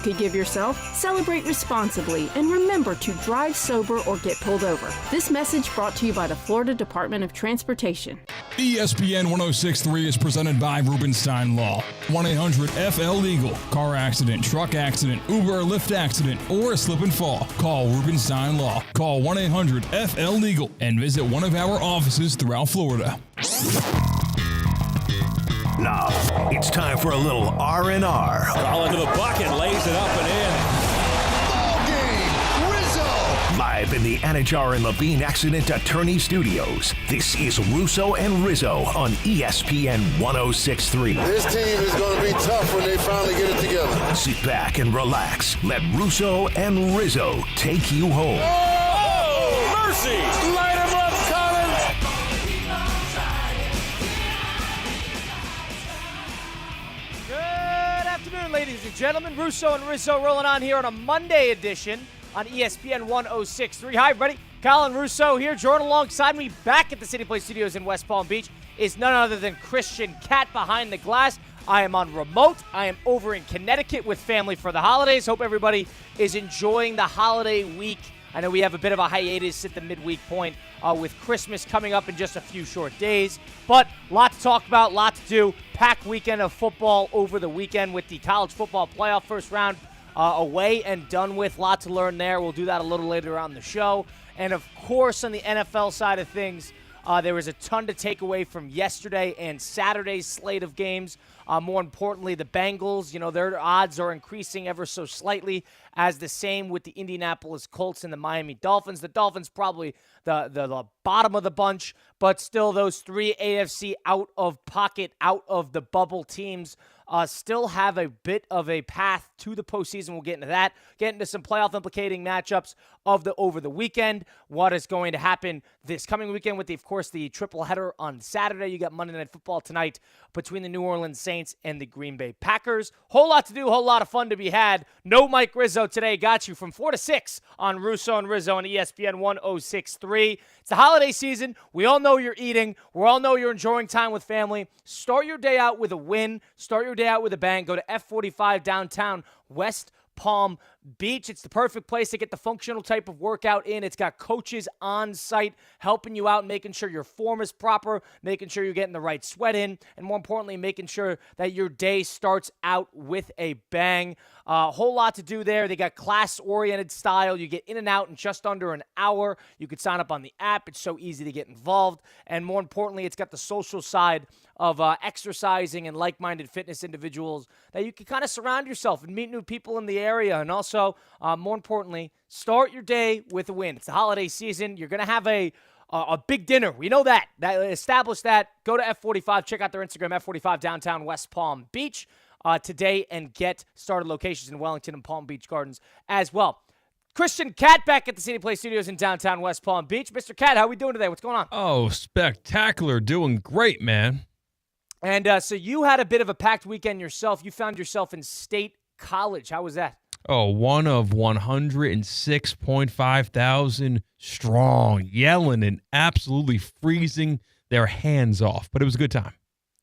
could give yourself, celebrate responsibly, and remember to drive sober or get pulled over. This message brought to you by the Florida Department of Transportation. ESPN 106.3 is presented by Rubenstein Law. 1-800-FL-LEGAL. Car accident, truck accident, Uber or Lyft accident, or a slip and fall. Call Rubenstein Law. Call 1-800-FL-LEGAL and visit one of our offices throughout Florida. Now, it's time for a little R&R. Ball into the bucket, lays it up and in. Ball game, Rizzo! Live in the Anajar and Levine Accident Attorney Studios, this is Russo and Rizzo on ESPN 106.3. This team is going to be tough when they finally get it together. Sit back and relax. Let Russo and Rizzo take you home. Oh, mercy! Light him up, Colin! Good afternoon, ladies and gentlemen. Russo and Rizzo rolling on here on a Monday edition on ESPN 106.3. Hi, everybody. Colin Russo here. Jordan alongside me back at the City Play Studios in West Palm Beach is none other than Christian Cat behind the glass. I am on remote. I am over in Connecticut with family for the holidays. Hope everybody is enjoying the holiday week. I know we have a bit of a hiatus at the midweek point with Christmas coming up in just a few short days. But a lot to talk about, a lot to do. Packed weekend of football over the weekend with the college football playoff first round away and done with. Lot to learn there. We'll do that a little later on the show. And, of course, on the NFL side of things, there was a ton to take away from yesterday and Saturday's slate of games. More importantly, the Bengals, their odds are increasing ever so slightly, as the same with the Indianapolis Colts and the Miami Dolphins. The Dolphins probably the bottom of the bunch, but still those three AFC out-of-pocket, out-of-the-bubble teams still have a bit of a path to the postseason. We'll get into that. Get into some playoff implicating matchups over the weekend. What is going to happen this coming weekend with, of course, the triple header on Saturday. You got Monday Night Football tonight between the New Orleans Saints and the Green Bay Packers. Whole lot to do, whole lot of fun to be had. No Mike Rizzo today. Got you from 4 to 6 on Russo and Rizzo on ESPN 106.3. It's the holiday season. We all know you're eating. We all know you're enjoying time with family. Start your day out with a win. Start your day out with a bang. Go to F45 downtown West Palm Beach. It's the perfect place to get the functional type of workout in. It's got coaches on site helping you out, making sure your form is proper, making sure you're getting the right sweat in, and more importantly, making sure that your day starts out with a bang. A whole lot to do there. They got class-oriented style. You get in and out in just under an hour. You could sign up on the app. It's so easy to get involved. And more importantly, it's got the social side of exercising and like-minded fitness individuals that you can kind of surround yourself and meet new people in the area. And also, more importantly, start your day with a win. It's the holiday season. You're going to have a big dinner. We know that. Establish that. Go to F45. Check out their Instagram, F45 downtown West Palm Beach today, and get started locations in Wellington and Palm Beach Gardens as well. Christian Cat back at the City Play Studios in downtown West Palm Beach. Mr. Cat, how are we doing today? What's going on? Oh, spectacular. Doing great, man. And so you had a bit of a packed weekend yourself. You found yourself in State College. How was that? Oh, one of 106.5 thousand strong, yelling and absolutely freezing their hands off. But it was a good time.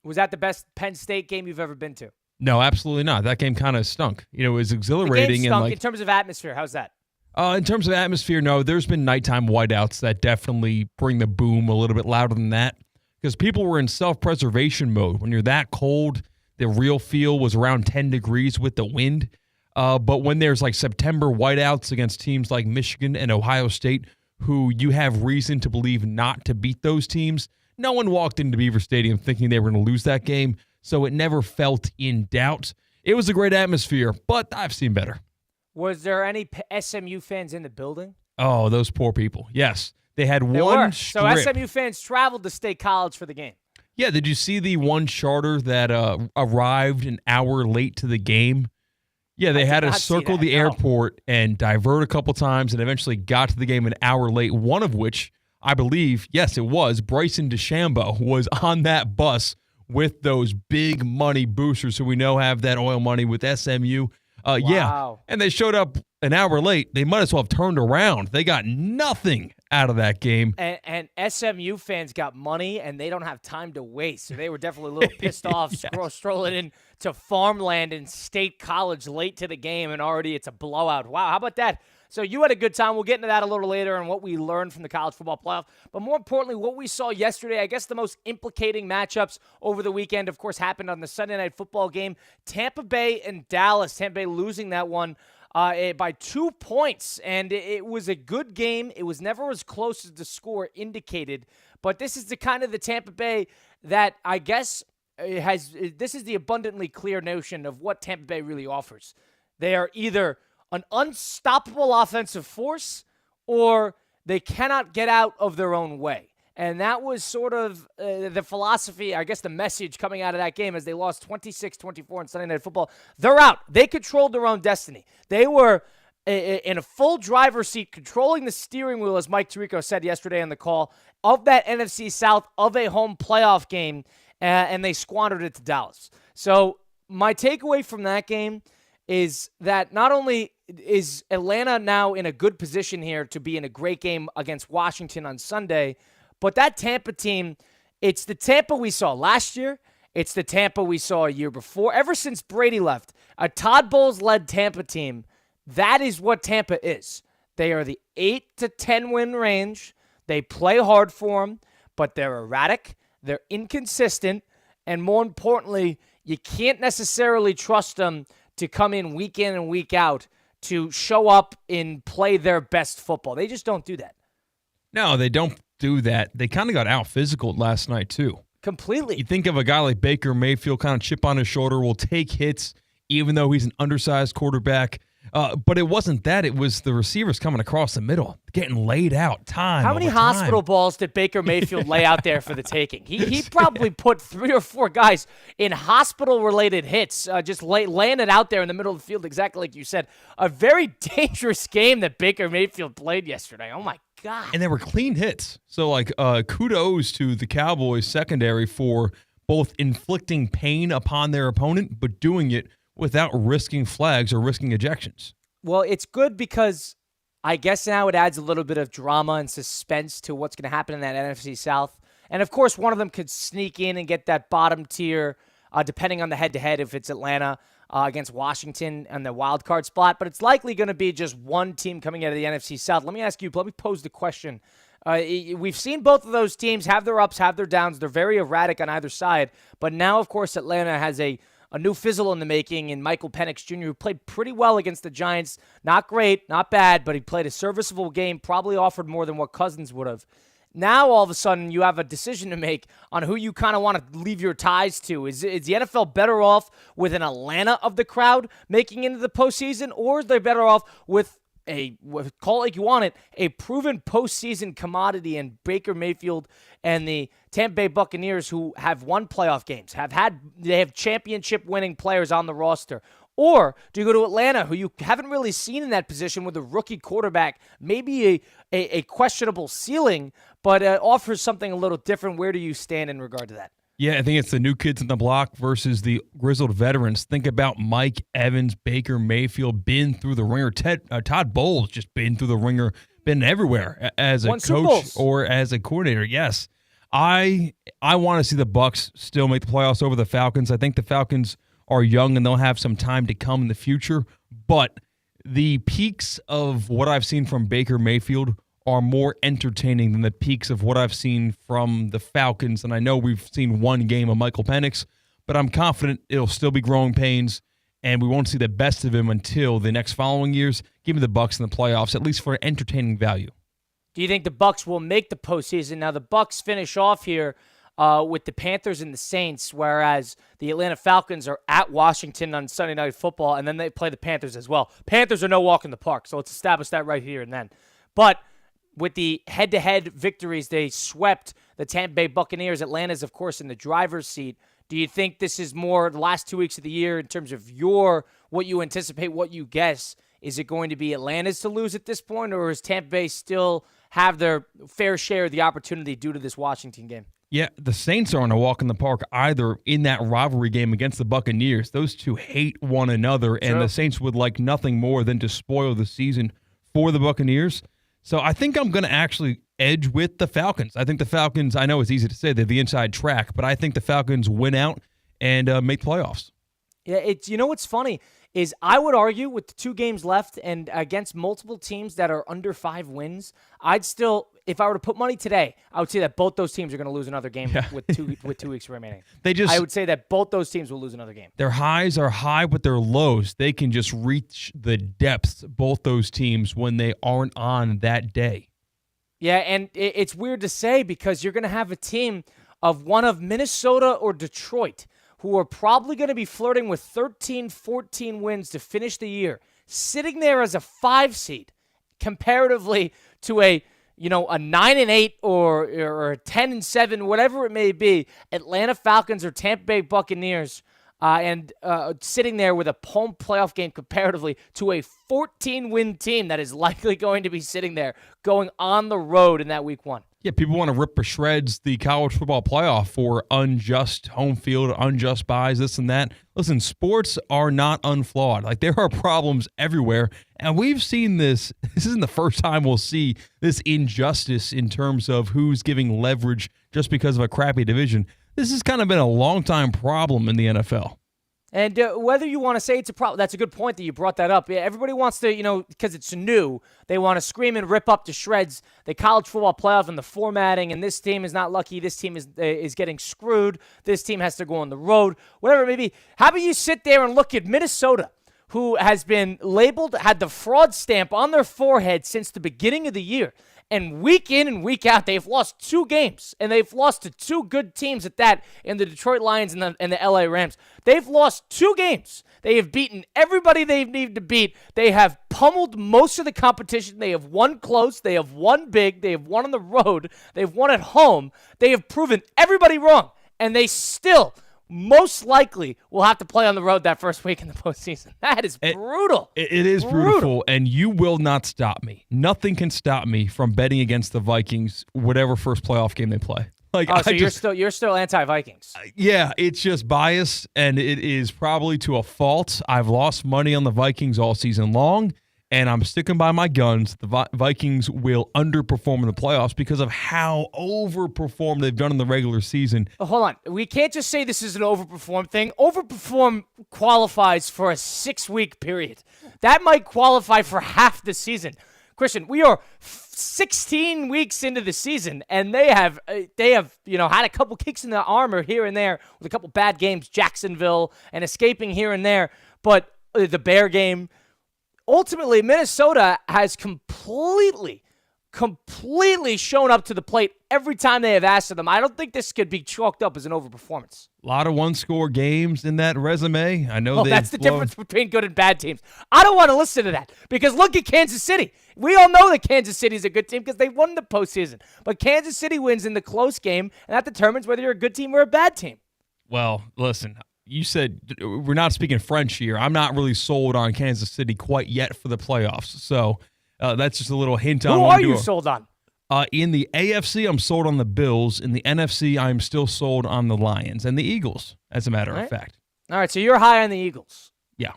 Was that the best Penn State game you've ever been to? No, absolutely not. That game kind of stunk. It was exhilarating. The game stunk. And In terms of atmosphere, how's that? In terms of atmosphere, no. There's been nighttime whiteouts that definitely bring the boom a little bit louder than that, because people were in self-preservation mode. When you're that cold, the real feel was around 10 degrees with the wind. But when there's like September whiteouts against teams like Michigan and Ohio State, who you have reason to believe not to beat those teams, no one walked into Beaver Stadium thinking they were going to lose that game, so it never felt in doubt. It was a great atmosphere, but I've seen better. Was there any SMU fans in the building? Oh, those poor people. Yes. They had one strip. So SMU fans traveled to State College for the game. Yeah, did you see the one charter that arrived an hour late to the game? Yeah, they had to circle the airport and divert a couple times and eventually got to the game an hour late, one of which, I believe, yes, it was, Bryson DeChambeau was on that bus with those big money boosters who we know have that oil money with SMU. Yeah, and they showed up an hour late. They might as well have turned around. They got nothing out of that game. And SMU fans got money, and they don't have time to waste. So they were definitely a little pissed off, Yes. strolling in to farmland in State College late to the game, and already it's a blowout. Wow, how about that? So you had a good time. We'll get into that a little later and what we learned from the college football playoff. But more importantly, what we saw yesterday, I guess the most implicating matchups over the weekend, of course, happened on the Sunday Night Football game. Tampa Bay and Dallas. Tampa Bay losing that one by 2 points, and it was a good game. It was never as close as the score indicated, but this is the kind of the Tampa Bay that I guess this is the abundantly clear notion of what Tampa Bay really offers. They are either an unstoppable offensive force or they cannot get out of their own way. And that was sort of the philosophy, I guess the message coming out of that game as they lost 26-24 on Sunday Night Football. They're out. They controlled their own destiny. They were in a full driver's seat, controlling the steering wheel, as Mike Tirico said yesterday on the call, of that NFC South, of a home playoff game, and they squandered it to Dallas. So my takeaway from that game is that not only is Atlanta now in a good position here to be in a great game against Washington on Sunday, but that Tampa team, it's the Tampa we saw last year. It's the Tampa we saw a year before. Ever since Brady left, a Todd Bowles-led Tampa team, that is what Tampa is. They are the 8 to 10 win range. They play hard for them, but they're erratic. They're inconsistent. And more importantly, you can't necessarily trust them to come in and week out to show up and play their best football. They just don't do that. No, they don't do that. They kind of got out physical last night, too. Completely. You think of a guy like Baker Mayfield, kind of chip on his shoulder, will take hits, even though he's an undersized quarterback. But it wasn't that. It was the receivers coming across the middle, getting laid out time. How many hospital balls did Baker Mayfield lay out there for the taking? He probably put 3 or 4 guys in hospital-related hits, just laying it out there in the middle of the field, exactly like you said. A very dangerous game that Baker Mayfield played yesterday. Oh, my God. And they were clean hits. So, kudos to the Cowboys secondary for both inflicting pain upon their opponent, but doing it without risking flags or risking ejections. Well, it's good because I guess now it adds a little bit of drama and suspense to what's going to happen in that NFC South. And, of course, one of them could sneak in and get that bottom tier, depending on the head-to-head, if it's Atlanta against Washington and the wild card spot. But it's likely going to be just one team coming out of the NFC South. Let me pose the question. We've seen both of those teams have their ups, have their downs. They're very erratic on either side. But now, of course, Atlanta has a new fizzle in the making in Michael Penix Jr., who played pretty well against the Giants. Not great, not bad, but he played a serviceable game, probably offered more than what Cousins would have. Now, all of a sudden, you have a decision to make on who you kind of want to leave your ties to. Is the NFL better off with an Atlanta of the crowd making into the postseason, or is they better off with call it like you want it, a proven postseason commodity in Baker Mayfield and the Tampa Bay Buccaneers, who have won playoff games, they have championship-winning players on the roster? Or do you go to Atlanta, who you haven't really seen in that position with a rookie quarterback, maybe a questionable ceiling, but offers something a little different? Where do you stand in regard to that? Yeah, I think it's the new kids on the block versus the grizzled veterans. Think about Mike Evans, Baker Mayfield, been through the ringer. Todd Bowles just been through the ringer, been everywhere as a coach or as a coordinator. Yes, I want to see the Bucs still make the playoffs over the Falcons. I think the Falcons are young and they'll have some time to come in the future. But the peaks of what I've seen from Baker Mayfield are more entertaining than the peaks of what I've seen from the Falcons. And I know we've seen one game of Michael Penix, but I'm confident it'll still be growing pains, and we won't see the best of him until the next following years. Give me the Bucs in the playoffs, at least for entertaining value. Do you think the Bucs will make the postseason? Now, the Bucs finish off here with the Panthers and the Saints, whereas the Atlanta Falcons are at Washington on Sunday Night Football, and then they play the Panthers as well. Panthers are no walk in the park, so let's establish that right here and then. But with the head-to-head victories, they swept the Tampa Bay Buccaneers. Atlanta's, of course, in the driver's seat. Do you think this is more the last 2 weeks of the year in terms of what you anticipate, what you guess? Is it going to be Atlanta's to lose at this point, or is Tampa Bay still have their fair share of the opportunity due to this Washington game? Yeah, the Saints aren't a walk in the park either in that rivalry game against the Buccaneers. Those two hate one another, and the Saints would like nothing more than to spoil the season for the Buccaneers. So I think I'm going to actually edge with the Falcons. I think the Falcons, I know it's easy to say they're the inside track, but I think the Falcons win out and make the playoffs. Yeah, you know what's funny is I would argue with the 2 games left and against multiple teams that are under 5 wins, I'd still, if I were to put money today, I would say that both those teams are going to lose another game with 2 weeks remaining. I would say that both those teams will lose another game. Their highs are high, but their lows, they can just reach the depths, both those teams, when they aren't on that day. Yeah, and it's weird to say because you're going to have a team of one of Minnesota or Detroit who are probably going to be flirting with 13, 14 wins to finish the year, sitting there as a 5 seed comparatively to a 9-8 or a 10-7, whatever it may be, Atlanta Falcons or Tampa Bay Buccaneers, and sitting there with a home playoff game comparatively to a 14-win team that is likely going to be sitting there going on the road in that week 1. Yeah, people want to rip to shreds the college football playoff for unjust home field, unjust buys, this and that. Listen, sports are not unflawed. Like, there are problems everywhere, and we've seen this. This isn't the first time we'll see this injustice in terms of who's giving leverage just because of a crappy division. This has kind of been a long-time problem in the NFL. And whether you want to say it's a problem, that's a good point that you brought that up. Yeah, everybody wants to, because it's new, they want to scream and rip up to shreds the college football playoff and the formatting, and this team is not lucky, this team is getting screwed, this team has to go on the road, whatever it may be. How about you sit there and look at Minnesota, who has been labeled, had the fraud stamp on their forehead since the beginning of the year. And week in and week out, they've lost 2 games, and they've lost to 2 good teams at that in the Detroit Lions and the LA Rams. They've lost 2 games. They have beaten everybody they needed to beat. They have pummeled most of the competition. They have won close. They have won big. They have won on the road. They've won at home. They have proven everybody wrong, and they still most likely will have to play on the road that first week in the postseason. That is brutal. It is brutal, and you will not stop me. Nothing can stop me from betting against the Vikings, whatever first playoff game they play. You're still anti-Vikings. Yeah, it's just bias, and it is probably to a fault. I've lost money on the Vikings all season long, and I'm sticking by my guns. The Vikings will underperform in the playoffs because of how overperformed they've done in the regular season. Hold on. We can't just say this is an overperform thing. Overperform qualifies for a 6-week period. That might qualify for half the season. Christian, we are 16 weeks into the season, and they have had a couple kicks in the armor here and there with a couple bad games, Jacksonville, and escaping here and there. But the Bear game, ultimately, Minnesota has completely shown up to the plate every time they have asked of them. I don't think this could be chalked up as an overperformance. A lot of one-score games in that resume. I know that's the difference between good and bad teams. I don't want to listen to that because look at Kansas City. We all know that Kansas City is a good team because they won the postseason. But Kansas City wins in the close game, and that determines whether you're a good team or a bad team. Well, listen, you said we're not speaking French here. I'm not really sold on Kansas City quite yet for the playoffs. So that's just a little hint on who are you sold on? In the AFC, I'm sold on the Bills. In the NFC, I'm still sold on the Lions and the Eagles, as a matter of fact. All right, so you're high on the Eagles. Yeah.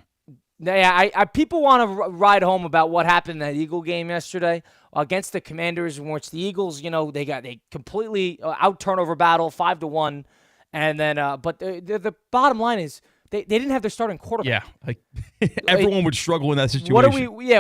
Yeah, people want to ride home about what happened in that Eagle game yesterday against the Commanders, in which the Eagles, they completely out turnover battle 5-1, and then but the bottom line is they didn't have their starting quarterback. Yeah, everyone would struggle in that situation.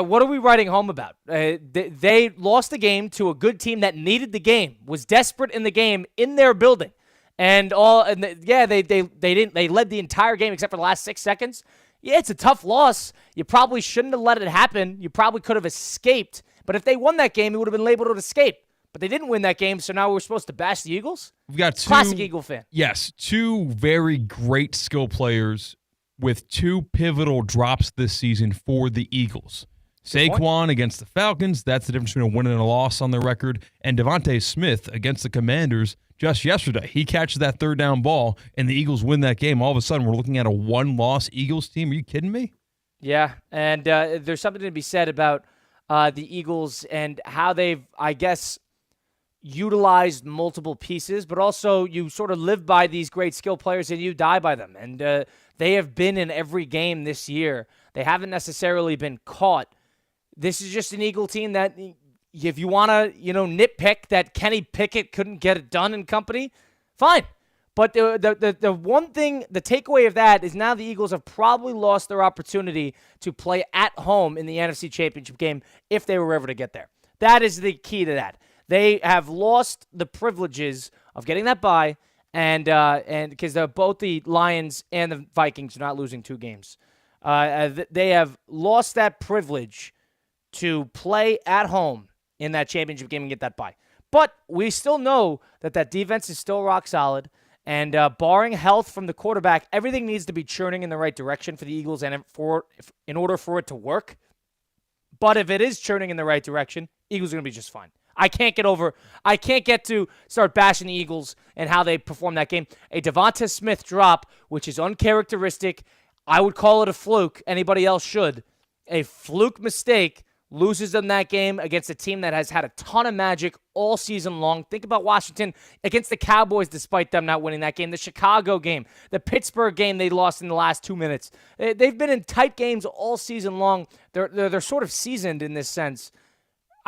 What are we writing home about? They lost the game to a good team that needed the game, was desperate in the game in their building, they led the entire game except for the last 6 seconds. Yeah, it's a tough loss. You probably shouldn't have let it happen. You probably could have escaped. But if they won that game, it would have been labeled an escape. But they didn't win that game, so now we're supposed to bash the Eagles? We've got classic Eagle fan. Yes, 2 very great skill players with 2 pivotal drops this season for the Eagles. Saquon against the Falcons, that's the difference between a win and a loss on their record. And Devontae Smith against the Commanders just yesterday. He catches that third down ball, and the Eagles win that game. All of a sudden, we're looking at a 1-loss Eagles team. Are you kidding me? Yeah, and there's something to be said about the Eagles and how they've, I guess, utilized multiple pieces, but also you sort of live by these great skill players and you die by them. And they have been in every game this year. They haven't necessarily been caught. This is just an Eagle team that if you want to, nitpick that Kenny Pickett couldn't get it done in company, fine. But the one thing, the takeaway of that is now the Eagles have probably lost their opportunity to play at home in the NFC Championship game if they were ever to get there. That is the key to that. They have lost the privileges of getting that bye, and because both the Lions and the Vikings are not losing 2 games. They have lost that privilege to play at home in that championship game and get that bye. But we still know that defense is still rock solid. And barring health from the quarterback, everything needs to be churning in the right direction for the Eagles and in order for it to work. But if it is churning in the right direction, Eagles are going to be just fine. I can't get to start bashing the Eagles and how they perform that game. A Devonta Smith drop, which is uncharacteristic. I would call it a fluke. Anybody else should. A fluke mistake loses them that game against a team that has had a ton of magic all season long. Think about Washington against the Cowboys despite them not winning that game. The Chicago game, the Pittsburgh game they lost in the last 2 minutes. They've been in tight games all season long. They're sort of seasoned in this sense.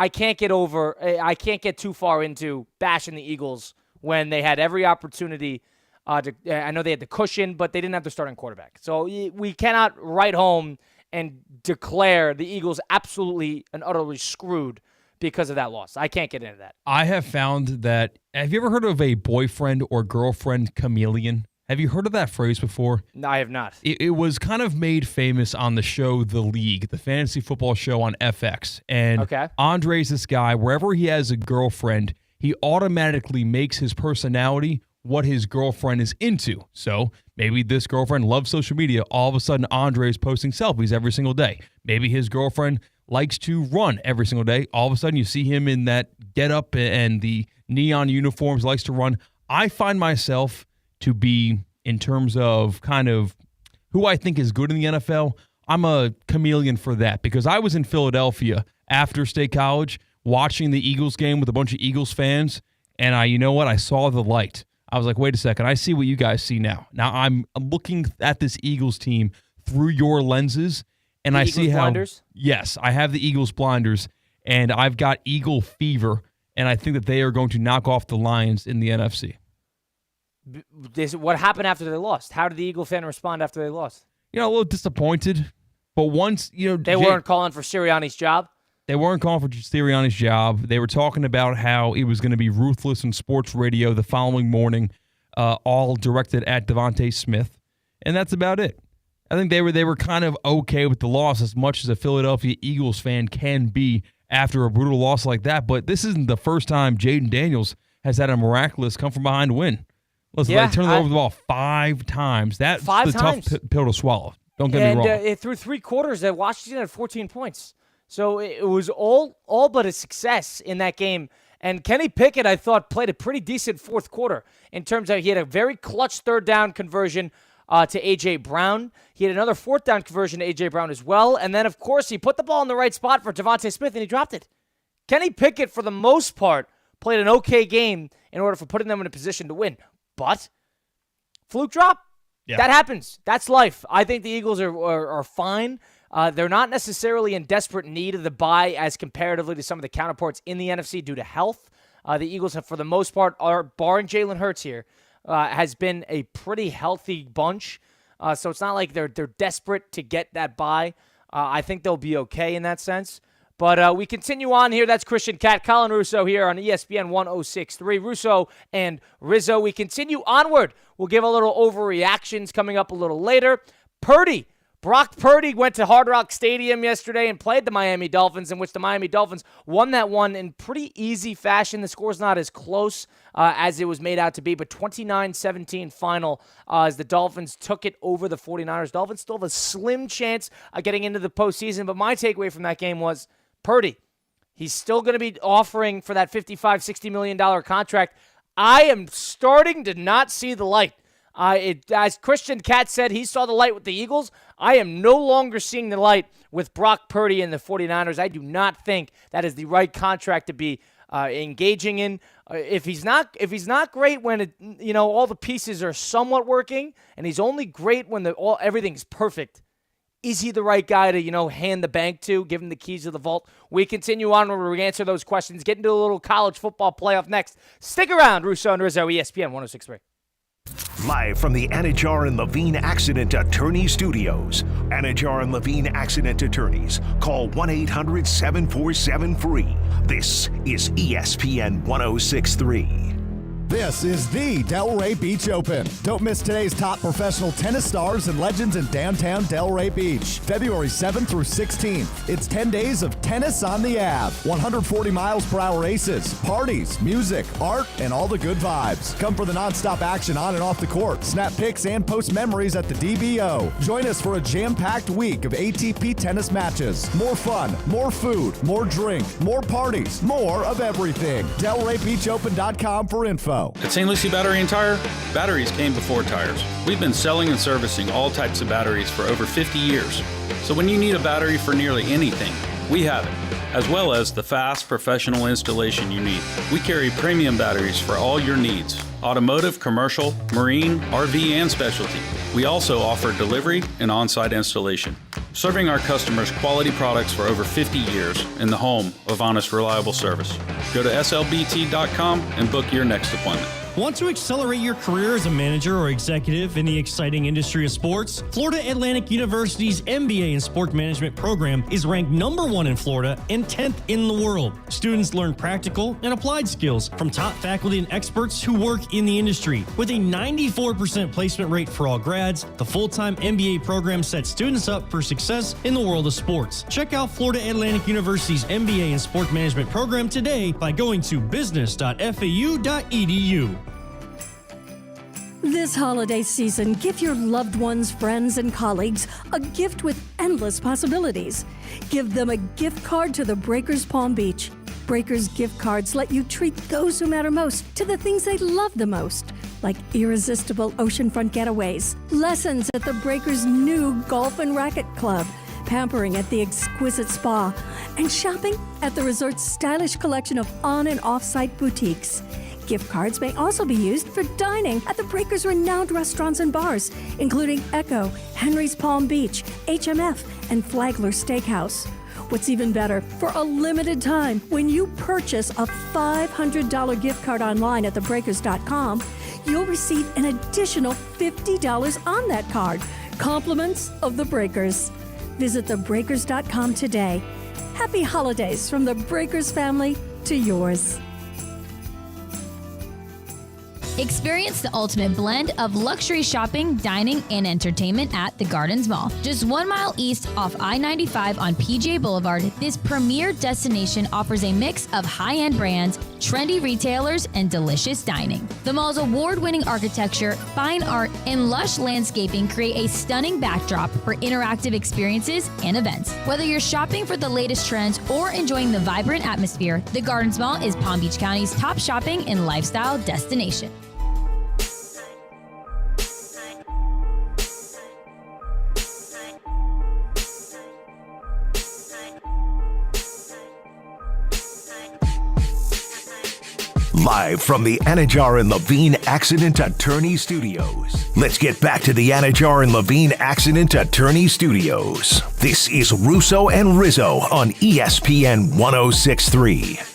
I can't get too far into bashing the Eagles when they had every opportunity. I know they had the cushion, but they didn't have the starting quarterback. So we cannot write home and declare the Eagles absolutely and utterly screwed because of that loss. I can't get into that. I have found that, have you ever heard of a boyfriend or girlfriend chameleon? Have you heard of that phrase before? No, I have not. It was kind of made famous on the show The League, the fantasy football show on FX. And Andre's this guy, wherever he has a girlfriend, he automatically makes his personality what his girlfriend is into. So maybe this girlfriend loves social media. All of a sudden, Andre is posting selfies every single day. Maybe his girlfriend likes to run every single day. All of a sudden, you see him in that get-up and the neon uniforms, likes to run. I find myself to be, in terms of kind of who I think is good in the NFL, I'm a chameleon for that because I was in Philadelphia after State College watching the Eagles game with a bunch of Eagles fans, and I saw the light. I was like, wait a second, I see what you guys see now. Now I'm looking at this Eagles team through your lenses, and I see how blinders? Yes, I have the Eagles blinders, and I've got Eagle fever, and I think that they are going to knock off the Lions in the NFC. What happened after they lost? How did the Eagle fan respond after they lost? A little disappointed, but once they weren't calling for Sirianni's job. They weren't calling for Sirianni's job. They were talking about how it was going to be ruthless in sports radio the following morning, all directed at Devonta Smith, and that's about it. I think they were kind of okay with the loss as much as a Philadelphia Eagles fan can be after a brutal loss like that, but this isn't the first time Jaden Daniels has had a miraculous come-from-behind win. Listen, they turned over the ball 5 times. That's the tough pill to swallow. Don't get me wrong. Through 3 quarters, Washington had 14 points. So it was all but a success in that game. And Kenny Pickett, I thought, played a pretty decent fourth quarter in terms of he had a very clutch third down conversion to A.J. Brown. He had another fourth down conversion to A.J. Brown as well. And then, of course, he put the ball in the right spot for Devonta Smith, and he dropped it. Kenny Pickett, for the most part, played an okay game in order for putting them in a position to win. But fluke drop, that happens. That's life. I think the Eagles are fine. They're not necessarily in desperate need of the bye as comparatively to some of the counterparts in the NFC due to health. The Eagles have, for the most part, barring Jalen Hurts here, has been a pretty healthy bunch. So it's not like they're desperate to get that bye. I think they'll be okay in that sense. But we continue on here. That's Christian Cat, Colin Russo here on ESPN 106.3. Russo and Rizzo. We continue onward. We'll give a little overreactions coming up a little later. Brock Purdy went to Hard Rock Stadium yesterday and played the Miami Dolphins, in which the Miami Dolphins won that one in pretty easy fashion. The score's not as close as it was made out to be, but 29-17 final as the Dolphins took it over the 49ers. Dolphins still have a slim chance of getting into the postseason, but my takeaway from that game was Purdy. He's still going to be offering for that $55, $60 million contract. I am starting to not see the light. As Christian Cat said, he saw the light with the Eagles. I am no longer seeing the light with Brock Purdy and the 49ers. I do not think that is the right contract to be engaging in. If he's not great when all the pieces are somewhat working, and he's only great when everything's perfect, Is he the right guy to, hand the bank to, give him the keys of the vault? We continue on where we answer those questions, get into a little college football playoff next. Stick around, Russo and Rizzo, ESPN 106.3. Live from the Anajar and Levine Accident Attorney Studios. Anajar and Levine Accident Attorneys. Call 1-800-747-FREE. This is ESPN 106.3. This is the Delray Beach Open. Don't miss today's top professional tennis stars and legends in downtown Delray Beach. February 7th through 16th. It's 10 days of tennis on the Ave. 140 miles per hour races, parties, music, art, and all the good vibes. Come for the nonstop action on and off the court. Snap pics and post memories at the DBO. Join us for a jam-packed week of ATP tennis matches. More fun, more food, more drink, more parties, more of everything. DelrayBeachOpen.com for info. At St. Lucie Battery and Tire, batteries came before tires. We've been selling and servicing all types of batteries for over 50 years. So when you need a battery for nearly anything, we have it, as well as the fast professional installation you need. We carry premium batteries for all your needs: automotive, commercial, marine, RV, and specialty. We also offer delivery and on-site installation, serving our customers quality products for over 50 years in the home of honest, reliable service. Go to slbt.com and book your next appointment. Want to accelerate your career as a manager or executive in the exciting industry of sports? Florida Atlantic University's MBA in Sport Management program is ranked #1 in Florida and 10th in the world. Students learn practical and applied skills from top faculty and experts who work in the industry. With a 94% placement rate for all grads, the full-time MBA program sets students up for success in the world of sports. Check out Florida Atlantic University's MBA in Sport Management program today by going to business.fau.edu. This holiday season, give your loved ones, friends, and colleagues a gift with endless possibilities. Give them a gift card to the Breakers Palm Beach. Breakers gift cards let you treat those who matter most to the things they love the most, like irresistible oceanfront getaways, lessons at the Breakers' new Golf and Racket Club, pampering at the exquisite spa, and shopping at the resort's stylish collection of on- and off-site boutiques. Gift cards may also be used for dining at the Breakers' renowned restaurants and bars, including Echo, Henry's Palm Beach, HMF, and Flagler Steakhouse. What's even better, for a limited time, when you purchase a $500 gift card online at thebreakers.com, you'll receive an additional $50 on that card. Compliments of the Breakers. Visit thebreakers.com today. Happy holidays from the Breakers family to yours. Experience the ultimate blend of luxury shopping, dining, and entertainment at the Gardens Mall. Just 1 mile east off I-95 on PJ Boulevard, this premier destination offers a mix of high-end brands, trendy retailers, and delicious dining. The mall's award-winning architecture, fine art, and lush landscaping create a stunning backdrop for interactive experiences and events. Whether you're shopping for the latest trends or enjoying the vibrant atmosphere, the Gardens Mall is Palm Beach County's top shopping and lifestyle destination. Live from the Anajar and Levine Accident Attorney Studios. Let's get back to the Anajar and Levine Accident Attorney Studios. This is Russo and Rizzo on ESPN 106.3.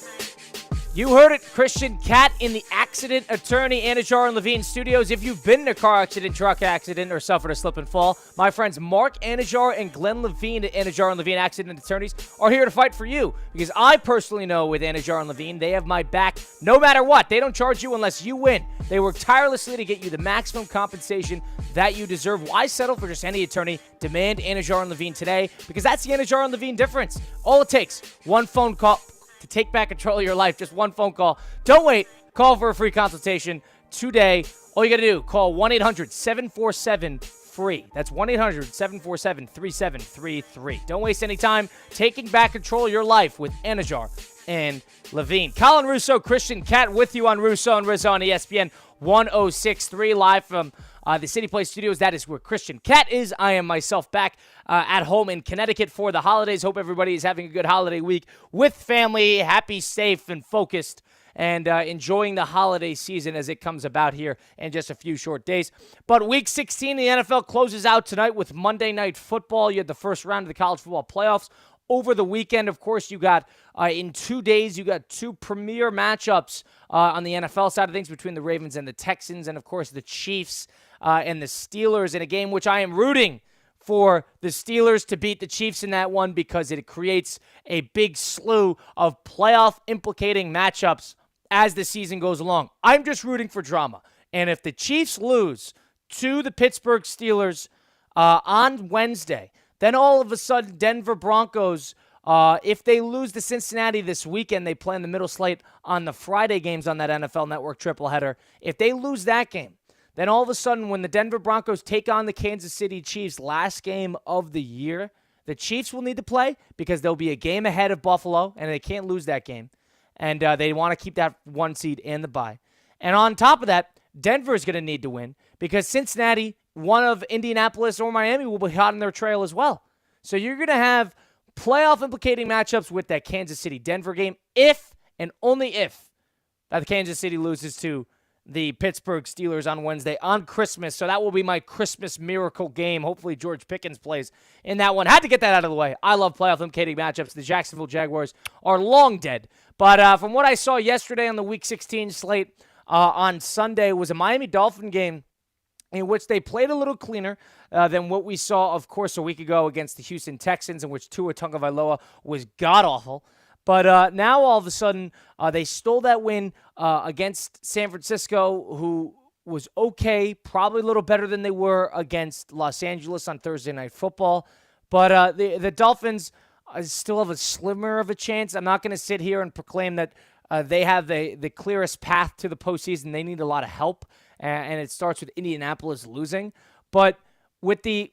You heard it, Christian Cat in the Accident Attorney, Anajar and Levine Studios. If you've been in a car accident, truck accident, or suffered a slip and fall, my friends Mark Anajar and Glenn Levine at Anajar and Levine Accident Attorneys are here to fight for you. Because I personally know with Anajar and Levine, they have my back no matter what. They don't charge you unless you win. They work tirelessly to get you the maximum compensation that you deserve. Why settle for just any attorney? Demand Anajar and Levine today, because that's the Anajar and Levine difference. All it takes, one phone call to take back control of your life. Just one phone call. Don't wait. Call for a free consultation today. All you got to do, call 1-800-747-FREE. That's 1-800-747-3733. Don't waste any time taking back control of your life with Anajar and Levine. Colin Russo, Christian Cat with you on Russo and Rizzo on ESPN 106.3, live from the City Place Studios. That is where Christian Cat is. I am myself back at home in Connecticut for the holidays. Hope everybody is having a good holiday week with family, happy, safe, and focused, and enjoying the holiday season as it comes about here in just a few short days. But Week 16, the NFL closes out tonight with Monday Night Football. You had the first round of the college football playoffs. Over the weekend, of course, you got, in 2 days, you got two premier matchups on the NFL side of things between the Ravens and the Texans, and, of course, the Chiefs and the Steelers in a game which I am rooting for the Steelers to beat the Chiefs in that one because it creates a big slew of playoff-implicating matchups as the season goes along. I'm just rooting for drama. And if the Chiefs lose to the Pittsburgh Steelers on Wednesday, then all of a sudden Denver Broncos, if they lose to Cincinnati this weekend, they play in the middle slate on the Friday games on that NFL Network tripleheader. If they lose that game, then all of a sudden when the Denver Broncos take on the Kansas City Chiefs last game of the year, the Chiefs will need to play because they'll be a game ahead of Buffalo, and they can't lose that game. And they want to keep that 1 seed and the bye. And on top of that, Denver is going to need to win because Cincinnati, one of Indianapolis or Miami, will be hot in their trail as well. So you're going to have playoff-implicating matchups with that Kansas City-Denver game if and only if that Kansas City loses to the Pittsburgh Steelers on Wednesday on Christmas. So that will be my Christmas miracle game. Hopefully George Pickens plays in that one. Had to get that out of the way. I love playoff-implicating matchups. The Jacksonville Jaguars are long dead. But from what I saw yesterday on the Week 16 slate on Sunday was a Miami Dolphin game in which they played a little cleaner than what we saw, of course, a week ago against the Houston Texans, in which Tua Tagovailoa was god-awful. But now, all of a sudden, they stole that win against San Francisco, who was okay, probably a little better than they were against Los Angeles on Thursday Night Football. But the Dolphins still have a slimmer of a chance. I'm not going to sit here and proclaim that they have the clearest path to the postseason. They need a lot of help, and it starts with Indianapolis losing. But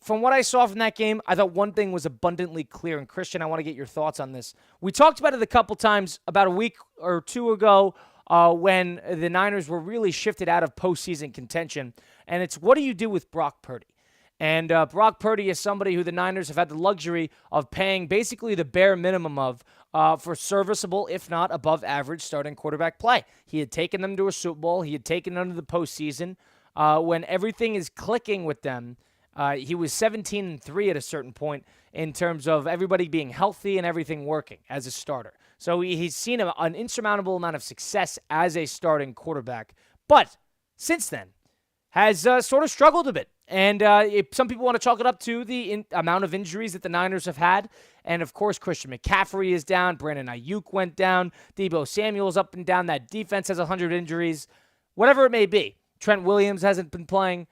from what I saw from that game, I thought one thing was abundantly clear. And Christian, I want to get your thoughts on this. We talked about it a couple times about a week or two ago when the Niners were really shifted out of postseason contention. And it's what do you do with Brock Purdy? And Brock Purdy is somebody who the Niners have had the luxury of paying basically the bare minimum of for serviceable, if not above average, starting quarterback play. He had taken them to a Super Bowl. He had taken them to the postseason. When everything is clicking with them, he was 17-3 at a certain point in terms of everybody being healthy and everything working as a starter. So he's seen an insurmountable amount of success as a starting quarterback. But since then, has sort of struggled a bit. And some people want to chalk it up to the amount of injuries that the Niners have had. And, of course, Christian McCaffrey is down. Brandon Ayuk went down. Deebo Samuel's up and down. That defense has 100 injuries. Whatever it may be. Trent Williams hasn't been playing.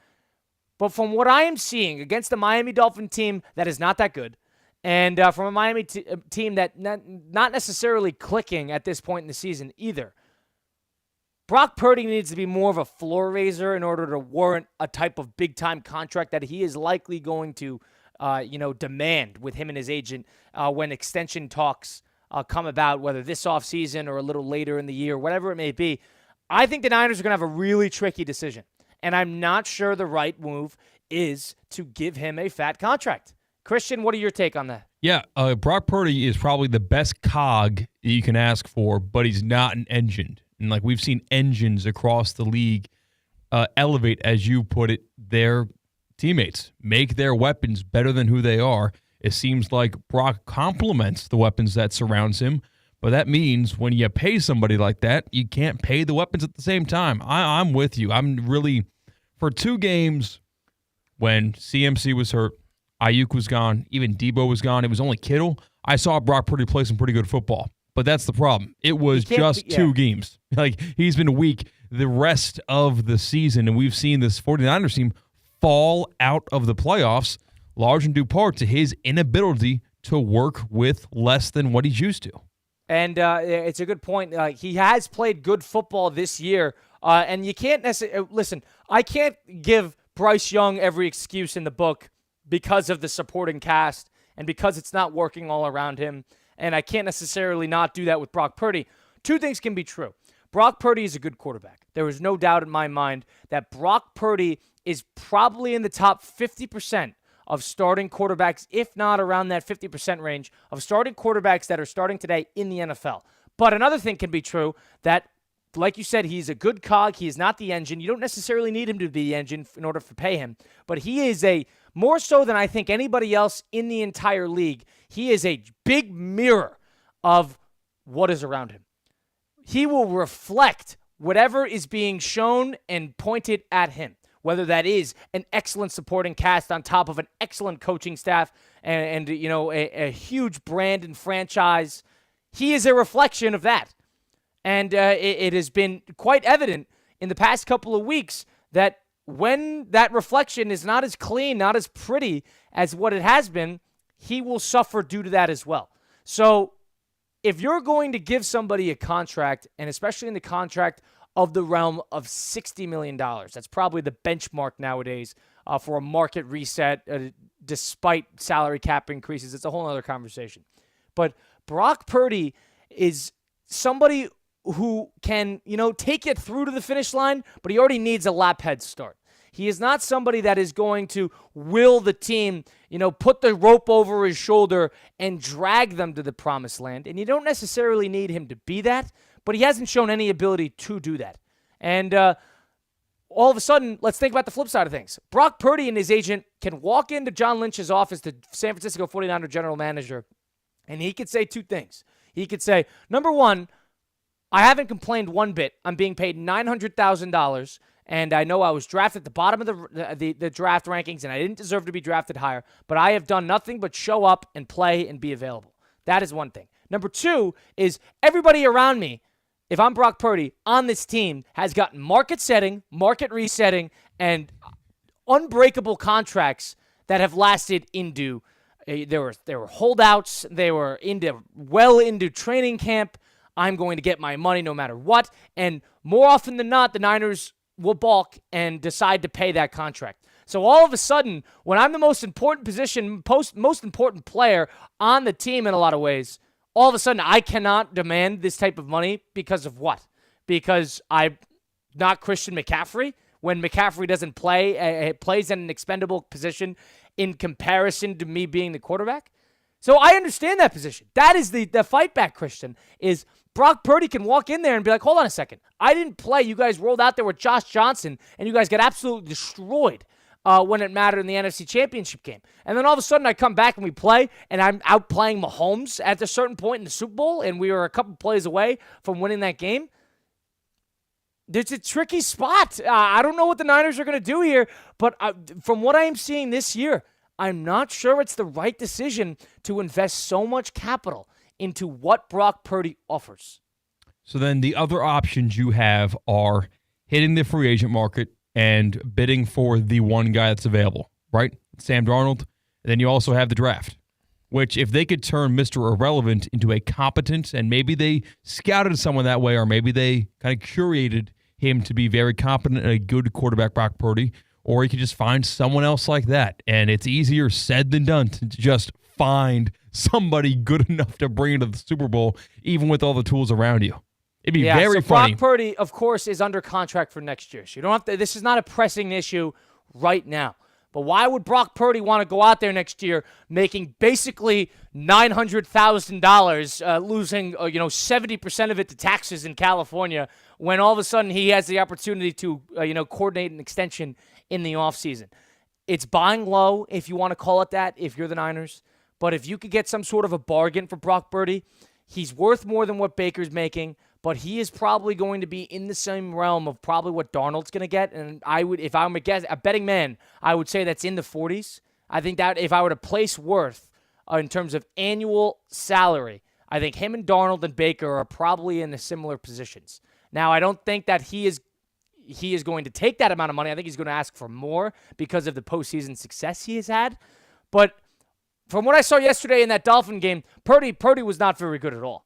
But from what I am seeing against the Miami Dolphin team that is not that good, and from a Miami team that not necessarily clicking at this point in the season either, Brock Purdy needs to be more of a floor raiser in order to warrant a type of big-time contract that he is likely going to, demand with him and his agent when extension talks come about, whether this offseason or a little later in the year, whatever it may be. I think the Niners are going to have a really tricky decision, and I'm not sure the right move is to give him a fat contract. Christian, what are your take on that? Yeah, Brock Purdy is probably the best cog that you can ask for, but he's not an engine. And like we've seen engines across the league elevate, as you put it, their teammates, make their weapons better than who they are. It seems like Brock complements the weapons that surrounds him, but that means when you pay somebody like that, you can't pay the weapons at the same time. I'm with you. I'm really, for 2 games when CMC was hurt, Ayuk was gone, even Deebo was gone, it was only Kittle, I saw Brock Purdy play some pretty good football. But that's the problem. It was just 2 games. Like, he's been weak the rest of the season, and we've seen this 49ers team fall out of the playoffs, large in due part to his inability to work with less than what he's used to. And it's a good point. He has played good football this year, and you can't necessarily – listen, I can't give Bryce Young every excuse in the book because of the supporting cast and because it's not working all around him. And I can't necessarily not do that with Brock Purdy. 2 things can be true. Brock Purdy is a good quarterback. There is no doubt in my mind that Brock Purdy is probably in the top 50% of starting quarterbacks, if not around that 50% range, of starting quarterbacks that are starting today in the NFL. But another thing can be true that, like you said, he's a good cog. He is not the engine. You don't necessarily need him to be the engine in order to pay him. But he is more so than I think anybody else in the entire league, he is a big mirror of what is around him. He will reflect whatever is being shown and pointed at him, whether that is an excellent supporting cast on top of an excellent coaching staff and a huge brand and franchise. He is a reflection of that. And it has been quite evident in the past couple of weeks that when that reflection is not as clean, not as pretty as what it has been, he will suffer due to that as well. So if you're going to give somebody a contract, and especially in the contract of the realm of $60 million, that's probably the benchmark nowadays for a market reset, despite salary cap increases. It's a whole other conversation. But Brock Purdy is somebody who can, take it through to the finish line, but he already needs a lap head start. He is not somebody that is going to will the team, put the rope over his shoulder and drag them to the promised land. And you don't necessarily need him to be that, but he hasn't shown any ability to do that. And all of a sudden, let's think about the flip side of things. Brock Purdy and his agent can walk into John Lynch's office, the San Francisco 49er general manager, and he could say two things. He could say, number one, I haven't complained one bit. I'm being paid $900,000, and I know I was drafted at the bottom of the draft rankings, and I didn't deserve to be drafted higher, but I have done nothing but show up and play and be available. That is one thing. Number two is everybody around me, if I'm Brock Purdy, on this team, has gotten market setting, market resetting, and unbreakable contracts that have lasted into there were holdouts, they were into training camp. I'm going to get my money no matter what. And more often than not, the Niners will balk and decide to pay that contract. So all of a sudden, when I'm the most important position, most important player on the team in a lot of ways, all of a sudden I cannot demand this type of money because of what? Because I'm not Christian McCaffrey? When McCaffrey doesn't play, plays in an expendable position in comparison to me being the quarterback? So I understand that position. That is the fight back, Christian, is Brock Purdy can walk in there and be like, hold on a second. I didn't play. You guys rolled out there with Josh Johnson, and you guys got absolutely destroyed when it mattered in the NFC Championship game. And then all of a sudden I come back and we play, and I'm outplaying Mahomes at a certain point in the Super Bowl, and we were a couple plays away from winning that game. It's a tricky spot. I don't know what the Niners are going to do here, but from what I am seeing this year, I'm not sure it's the right decision to invest so much capital into what Brock Purdy offers. So then the other options you have are hitting the free agent market and bidding for the one guy that's available, right? Sam Darnold. And then you also have the draft, which if they could turn Mr. Irrelevant into a competent, and maybe they scouted someone that way, or maybe they kind of curated him to be very competent and a good quarterback, Brock Purdy, or you could just find someone else like that. And it's easier said than done to just find somebody good enough to bring into the Super Bowl, even with all the tools around you. It'd be very funny. Brock Purdy, of course, is under contract for next year. So you don't have to. This is not a pressing issue right now. But why would Brock Purdy want to go out there next year making basically $900,000, losing 70% of it to taxes in California, when all of a sudden he has the opportunity to coordinate an extension in the offseason? It's buying low, if you want to call it that, if you're the Niners. But if you could get some sort of a bargain for Brock Purdy, he's worth more than what Baker's making, but he is probably going to be in the same realm of probably what Darnold's going to get. And I would, if I'm a betting man, I would say that's in the 40s. I think that if I were to place worth in terms of annual salary, I think him and Darnold and Baker are probably in the similar positions. Now, I don't think that he is going to take that amount of money. I think he's going to ask for more because of the postseason success he has had. But from what I saw yesterday in that Dolphin game, Purdy was not very good at all.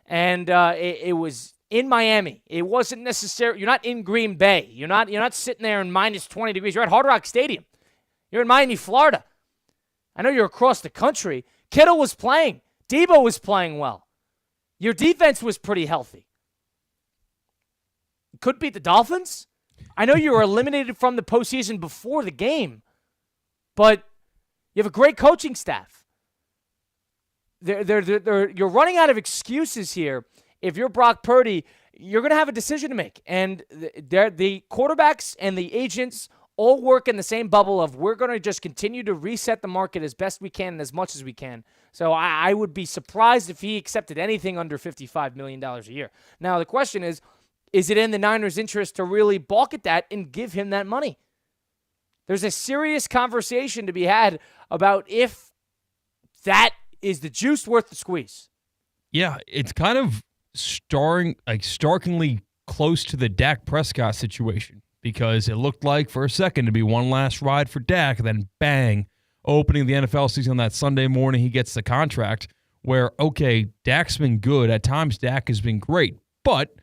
And it was in Miami. It wasn't necessary. You're not in Green Bay. You're not sitting there in minus 20 degrees. You're at Hard Rock Stadium. You're in Miami, Florida. I know you're across the country. Kittle was playing. Debo was playing well. Your defense was pretty healthy. Could beat the Dolphins. I know you were eliminated from the postseason before the game, but You have a great coaching staff. You're running out of excuses here. If you're Brock Purdy, you're going to have a decision to make. And the quarterbacks and the agents all work in the same bubble of we're going to just continue to reset the market as best we can and as much as we can. So I would be surprised if he accepted anything under $55 million a year. Now, the question is it in the Niners' interest to really balk at that and give him that money? There's a serious conversation to be had about if that is the juice worth the squeeze. Yeah, it's kind of starkly close to the Dak Prescott situation because it looked like for a second to be one last ride for Dak, and then bang, opening the NFL season on that Sunday morning, he gets the contract where, okay, Dak's been good. At times, Dak has been great, but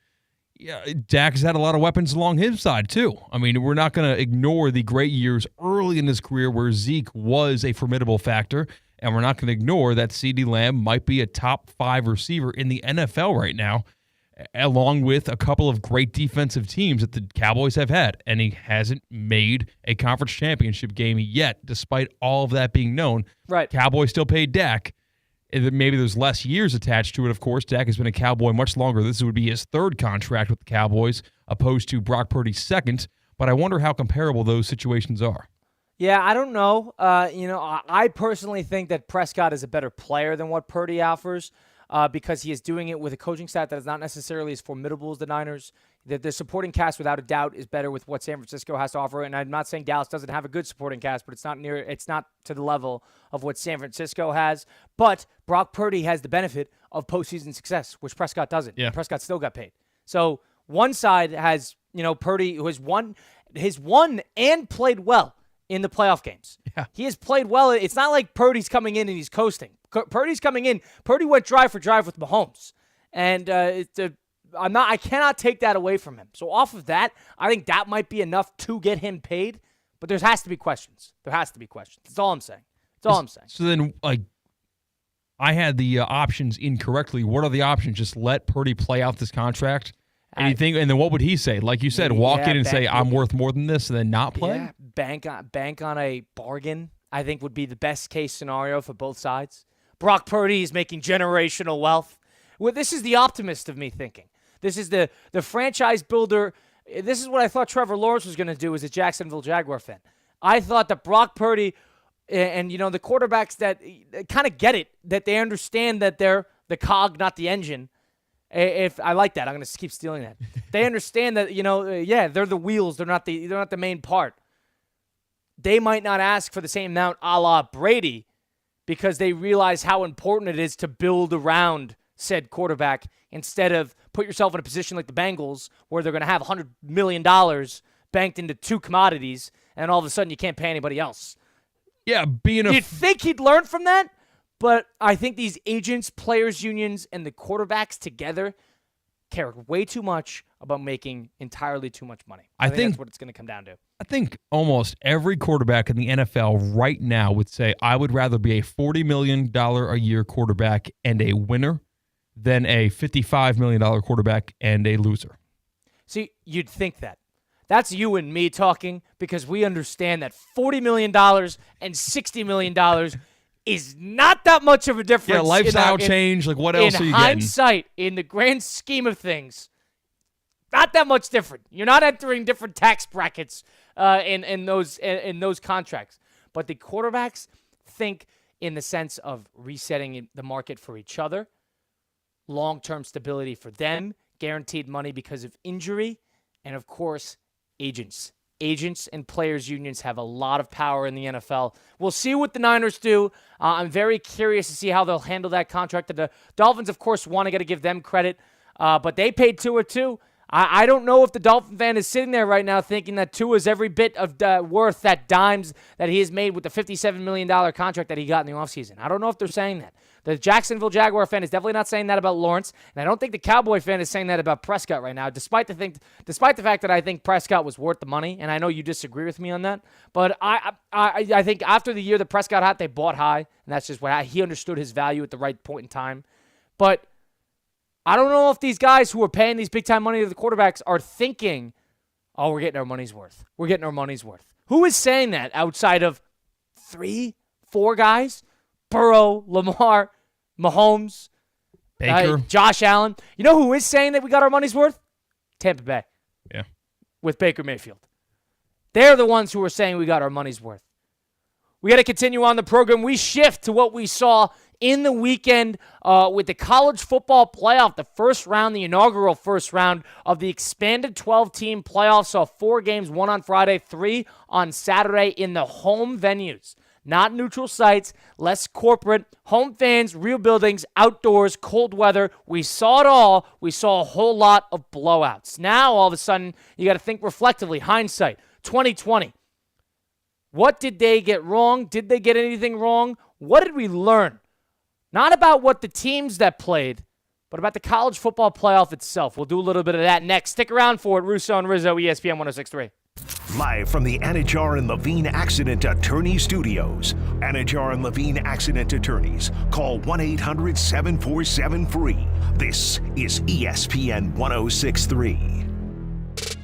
yeah, Dak has had a lot of weapons along his side, too. I mean, we're not going to ignore the great years early in his career where Zeke was a formidable factor, and we're not going to ignore that CeeDee Lamb might be a top 5 receiver in the NFL right now, along with a couple of great defensive teams that the Cowboys have had, and he hasn't made a conference championship game yet, despite all of that being known. Right. Cowboys still paid Dak. Maybe there's less years attached to it, of course. Dak has been a Cowboy much longer. This would be his 3rd contract with the Cowboys, opposed to Brock Purdy's 2nd. But I wonder how comparable those situations are. Yeah, I don't know. I personally think that Prescott is a better player than what Purdy offers because he is doing it with a coaching staff that is not necessarily as formidable as the Niners. The supporting cast, without a doubt, is better with what San Francisco has to offer. And I'm not saying Dallas doesn't have a good supporting cast, but it's not to the level of what San Francisco has. But Brock Purdy has the benefit of postseason success, which Prescott doesn't. Yeah. Prescott still got paid. So one side has, Purdy, who has won and played well in the playoff games. Yeah. He has played well. It's not like Purdy's coming in and he's coasting. Purdy's coming in. Purdy went drive for drive with Mahomes. And I cannot take that away from him. So off of that, I think that might be enough to get him paid. But there has to be questions. That's all I'm saying. So then, I had the options incorrectly. What are the options? Just let Purdy play out this contract? And then what would he say? Like you said, walk in and say, I'm worth more than this, and then not play? Yeah, bank on a bargain, I think would be the best case scenario for both sides. Brock Purdy is making generational wealth. Well, this is the optimist of me thinking. This is the franchise builder. This is what I thought Trevor Lawrence was going to do as a Jacksonville Jaguar fan. I thought that Brock Purdy and the quarterbacks that kind of get it, that they understand that they're the cog, not the engine. If I like that, I'm going to keep stealing that. They understand that, they're the wheels. They're not the main part. They might not ask for the same amount a la Brady because they realize how important it is to build around said quarterback instead of put yourself in a position like the Bengals where they're going to have $100 million banked into 2 commodities and all of a sudden you can't pay anybody else. Yeah, You'd think he'd learn from that, but I think these agents, players' unions, and the quarterbacks together care way too much about making entirely too much money. I think that's what it's going to come down to. I think almost every quarterback in the NFL right now would say, I would rather be a $40 million a year quarterback and a winner than a $55 million quarterback and a loser. See, you'd think that. That's you and me talking because we understand that $40 million and $60 million is not that much of a difference. Yeah, lifestyle change. Like, what else are you getting? In hindsight, in the grand scheme of things, not that much different. You're not entering different tax brackets in those contracts. But the quarterbacks think in the sense of resetting the market for each other, long-term stability for them, guaranteed money because of injury, and, of course, agents. Agents and players' unions have a lot of power in the NFL. We'll see what the Niners do. I'm very curious to see how they'll handle that contract. The Dolphins, of course, got to give them credit, but they paid Tua too. I don't know if the Dolphin fan is sitting there right now thinking that Tua is every bit of worth that dimes that he has made with the $57 million contract that he got in the offseason. I don't know if they're saying that. The Jacksonville Jaguar fan is definitely not saying that about Lawrence, and I don't think the Cowboy fan is saying that about Prescott right now, despite the fact that I think Prescott was worth the money, and I know you disagree with me on that. But I think after the year that Prescott had, they bought high, and that's just what he understood his value at the right point in time. But I don't know if these guys who are paying these big-time money to the quarterbacks are thinking, we're getting our money's worth. We're getting our money's worth. Who is saying that outside of 3, 4 guys, Burrow, Lamar, Mahomes, Baker. Josh Allen. You know who is saying that we got our money's worth? Tampa Bay. Yeah. With Baker Mayfield. They're the ones who are saying we got our money's worth. We got to continue on the program. We shift to what we saw in the weekend with the college football playoff, the first round, the inaugural first round of the expanded 12-team playoff. Saw 4 games, 1 on Friday, 3 on Saturday in the home venues. Not neutral sites, less corporate, home fans, real buildings, outdoors, cold weather. We saw it all. We saw a whole lot of blowouts. Now, all of a sudden, you got to think reflectively, hindsight, 2020. What did they get wrong? Did they get anything wrong? What did we learn? Not about what the teams that played, but about the college football playoff itself. We'll do a little bit of that next. Stick around for it. Russo and Rizzo, ESPN 106.3. Live from the Anajar and Levine Accident Attorney Studios. Anajar and Levine Accident Attorneys. Call 1-800-747-FREE. This is ESPN 106.3.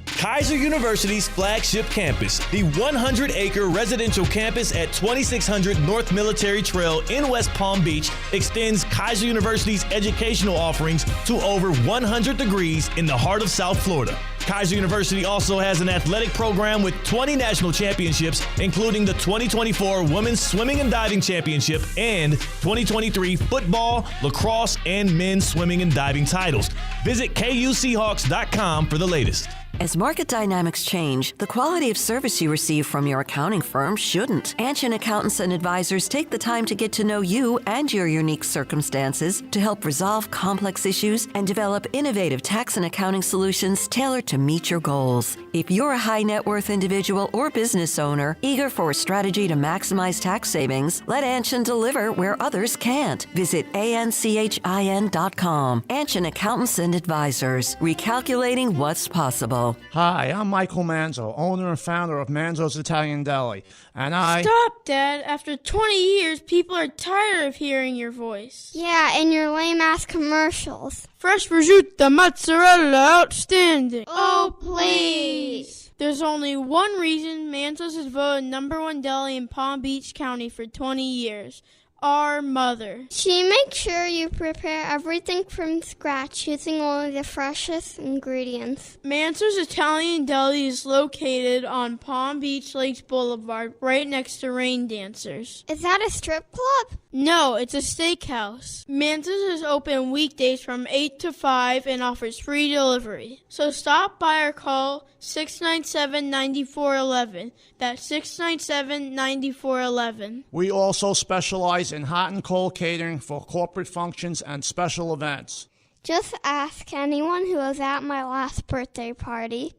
Kaiser University's flagship campus, the 100-acre residential campus at 2600 North Military Trail in West Palm Beach, extends Kaiser University's educational offerings to over 100 degrees in the heart of South Florida. Kaiser University also has an athletic program with 20 national championships, including the 2024 Women's Swimming and Diving Championship and 2023 football, lacrosse, and men's swimming and diving titles. Visit KUSeahawks.com for the latest. As market dynamics change, the quality of service you receive from your accounting firm shouldn't. Anshin Accountants and Advisors take the time to get to know you and your unique circumstances to help resolve complex issues and develop innovative tax and accounting solutions tailored to meet your goals. If you're a high net worth individual or business owner eager for a strategy to maximize tax savings, let Anshin deliver where others can't. Visit anchin.com. Anshin Accountants and Advisors, recalculating what's possible. Hi, I'm Michael Manzo, owner and founder of Manzo's Italian Deli, and Stop, Dad. After 20 years, people are tired of hearing your voice. Yeah, and your lame-ass commercials. Fresh prosciutto, mozzarella, outstanding. Oh, please. There's only one reason Manzo's has voted #1 deli in Palm Beach County for 20 years. Our mother. She makes sure you prepare everything from scratch using only the freshest ingredients. Manzo's Italian Deli is located on Palm Beach Lakes Boulevard, right next to Rain Dancers. Is that a strip club? No, it's a steakhouse. Manzo's is open weekdays from 8 to 5 and offers free delivery. So stop by or call 697-9411. That's 697-9411. we also specialize in hot and cold catering for corporate functions and special events. Just ask anyone who was at my last birthday party.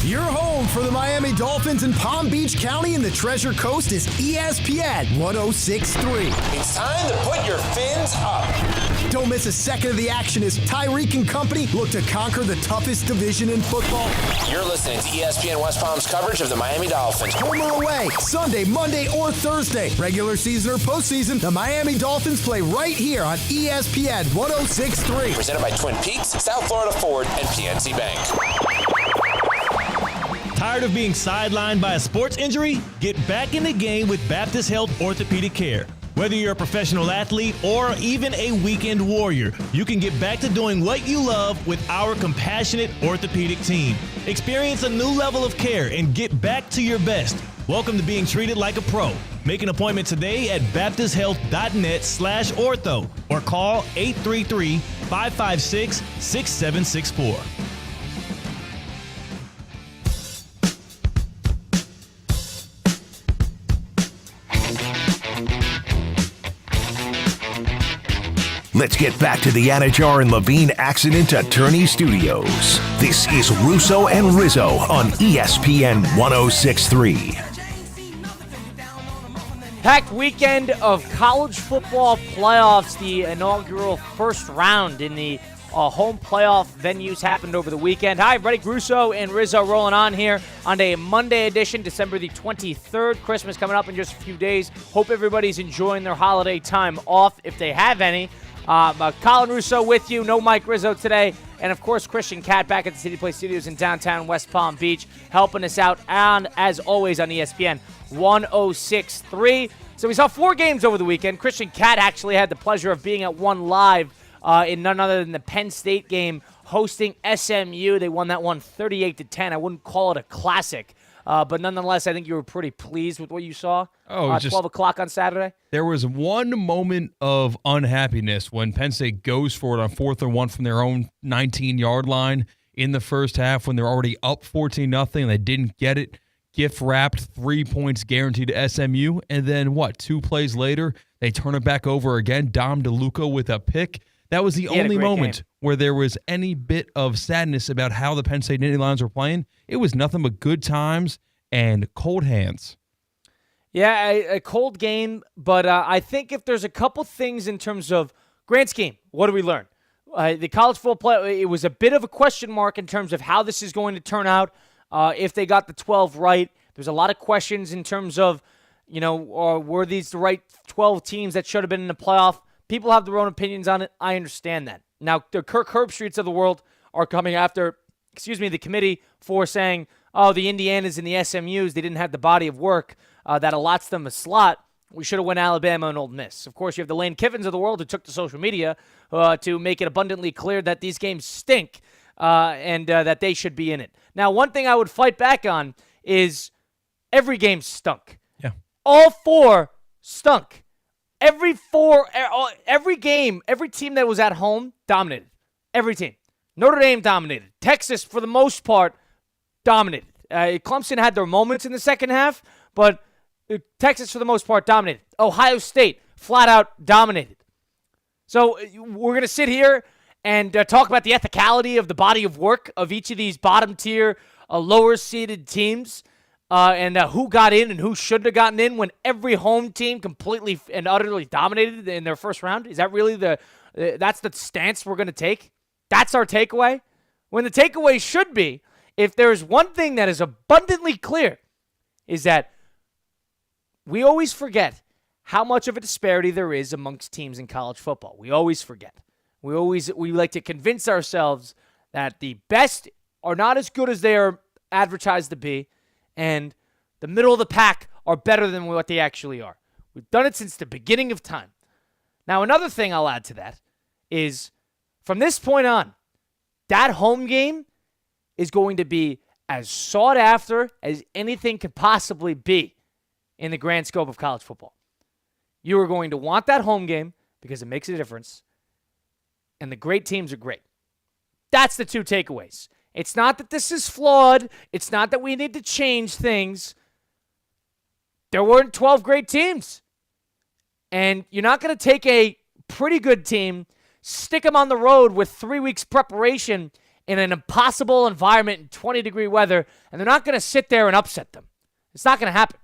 Your home for the Miami Dolphins in Palm Beach County and the Treasure Coast is ESPN 106.3. It's time to put your fins up. Don't miss a second of the action as Tyreek and company look to conquer the toughest division in football. You're listening to ESPN West Palm's coverage of the Miami Dolphins. Home or away, Sunday, Monday, or Thursday. Regular season or postseason, the Miami Dolphins play right here on ESPN 106.3. Presented by Twin Peaks, South Florida Ford, and PNC Bank. Tired of being sidelined by a sports injury? Get back in the game with Baptist Health Orthopedic Care. Whether you're a professional athlete or even a weekend warrior, you can get back to doing what you love with our compassionate orthopedic team. Experience a new level of care and get back to your best. Welcome to being treated like a pro. Make an appointment today at baptisthealth.net/ortho or call 833-556-6764. Let's get back to the Anajar and Levine Accident Attorney Studios. This is Russo and Rizzo on ESPN 106.3. Packed weekend of college football playoffs. The inaugural first round in the home playoff venues happened over the weekend. Hi, everybody. Russo and Rizzo rolling on here on a Monday edition, December the 23rd. Christmas coming up in just a few days. Hope everybody's enjoying their holiday time off, if they have any. Colin Russo with you. No Mike Rizzo today. And, of course, Christian Cat back at the City Play Studios in downtown West Palm Beach, helping us out, and as always, on ESPN 106.3. So we saw 4 games over the weekend. Christian Cat actually had the pleasure of being at one live in none other than the Penn State game hosting SMU. They won that one 38-10. I wouldn't call it a classic, but nonetheless, I think you were pretty pleased with what you saw. 12 o'clock on Saturday. There was one moment of unhappiness when Penn State goes for it on 4th and 1 from their own 19-yard line in the first half when they're already up 14-0. They didn't get it. Gift-wrapped, 3 points guaranteed to SMU. And then, 2 plays later, they turn it back over again. Dom DeLuca with a pick. That was the only moment where there was any bit of sadness about how the Penn State Nittany Lions were playing. It was nothing but good times and cold hands. Yeah, a cold game, but I think if there's a couple things in terms of grand scheme, what do we learn? The college football play, it was a bit of a question mark in terms of how this is going to turn out. If they got the 12 right, there's a lot of questions in terms of, were these the right 12 teams that should have been in the playoff? People have their own opinions on it. I understand that. Now, the Kirk Herbstreits of the world are coming after, the committee for saying, the Indianas and the SMUs, they didn't have the body of work that allots them a slot. We should have went Alabama and Ole Miss. Of course, you have the Lane Kiffins of the world who took to social media to make it abundantly clear that these games stink and that they should be in it. Now, one thing I would fight back on is every game stunk. Yeah. All 4 stunk. Every game, every team that was at home dominated. Every team. Notre Dame dominated. Texas, for the most part, dominated. Clemson had their moments in the second half, but Texas, for the most part, dominated. Ohio State, flat out dominated. So we're going to sit here and talk about the ethicality of the body of work of each of these bottom-tier, lower-seeded teams and who got in and who shouldn't have gotten in when every home team completely and utterly dominated in their first round. Is that really that's the stance we're going to take? That's our takeaway? When the takeaway should be, if there's one thing that is abundantly clear, is that we always forget how much of a disparity there is amongst teams in college football. We always forget. We like to convince ourselves that the best are not as good as they are advertised to be, and the middle of the pack are better than what they actually are. We've done it since the beginning of time. Now, another thing I'll add to that is, from this point on, that home game is going to be as sought after as anything could possibly be in the grand scope of college football. You are going to want that home game because it makes a difference, and the great teams are great. That's the 2 takeaways. It's not that this is flawed. It's not that we need to change things. There weren't 12 great teams. And you're not going to take a pretty good team, stick them on the road with 3 weeks preparation in an impossible environment in 20-degree weather, and they're not going to sit there and upset them. It's not going to happen.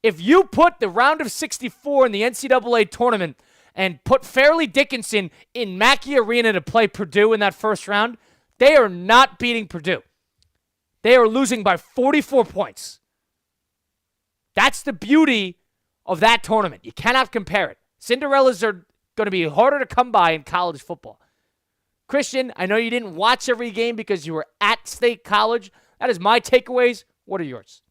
If you put the round of 64 in the NCAA tournament and put Fairleigh Dickinson in Mackey Arena to play Purdue in that first round, they are not beating Purdue. They are losing by 44 points. That's the beauty of that tournament. You cannot compare it. Cinderellas are going to be harder to come by in college football. Christian, I know you didn't watch every game because you were at State College. That is my takeaways. What are yours?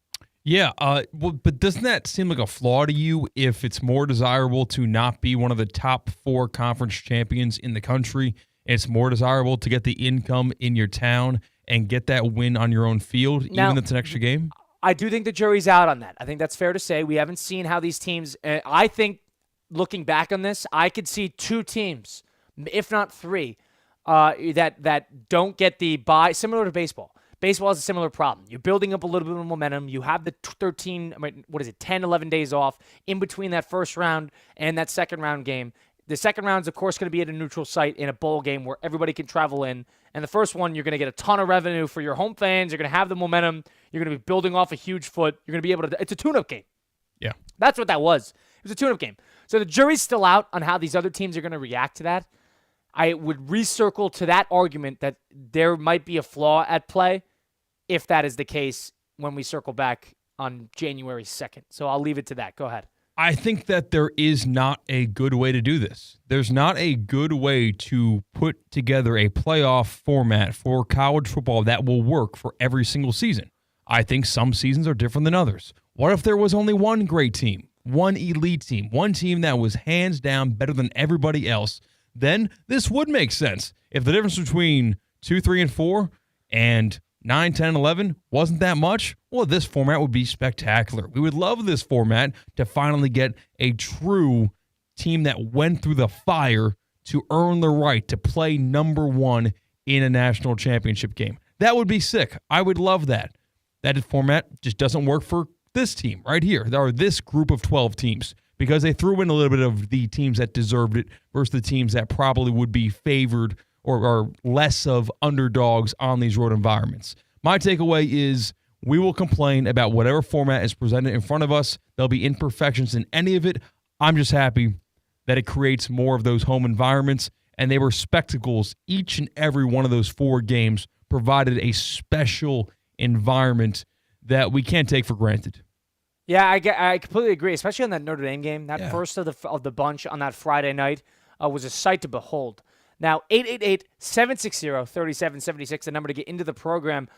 Yeah, but doesn't that seem like a flaw to you if it's more desirable to not be one of the top 4 conference champions in the country? It's more desirable to get the income in your town and get that win on your own field, now, even if it's an extra game? I do think the jury's out on that. I think that's fair to say. We haven't seen how these teams I think, looking back on this, I could see 2 teams, if not 3, that don't get the bye, similar to baseball. Baseball has a similar problem. You're building up a little bit of momentum. You have the 10, 11 days off in between that first round and that second round game. The second round is, of course, going to be at a neutral site in a bowl game where everybody can travel in. And the first one, you're going to get a ton of revenue for your home fans. You're going to have the momentum. You're going to be building off a huge foot. You're going to be able to – it's a tune-up game. Yeah. That's what that was. It was a tune-up game. So the jury's still out on how these other teams are going to react to that. I would recircle to that argument that there might be a flaw at play if that is the case when we circle back on January 2nd. So I'll leave it to that. Go ahead. I think that there is not a good way to do this. There's not a good way to put together a playoff format for college football that will work for every single season. I think some seasons are different than others. What if there was only one great team? one elite team, one team that was hands down better than everybody else, then this would make sense. If the difference between 2, 3, and 4 and 9, 10, 11 wasn't that much, well, this format would be spectacular. We would love this format to finally get a true team that went through the fire to earn the right to play number one in a national championship game. That would be sick. I would love that. That format just doesn't work for this team right here. There are this group of 12 teams because they threw in a little bit of the teams that deserved it versus the teams that probably would be favored or are less of underdogs on these road environments. My takeaway is we will complain about whatever format is presented in front of us. There'll be imperfections in any of it. I'm just happy that it creates more of those home environments, and they were spectacles. Each and every one of those 4 games provided a special environment that we can't take for granted. Yeah, I completely agree, especially on that Notre Dame game. That first of the bunch on that Friday night was a sight to behold. Now, 888-760-3776, the number to get into the program.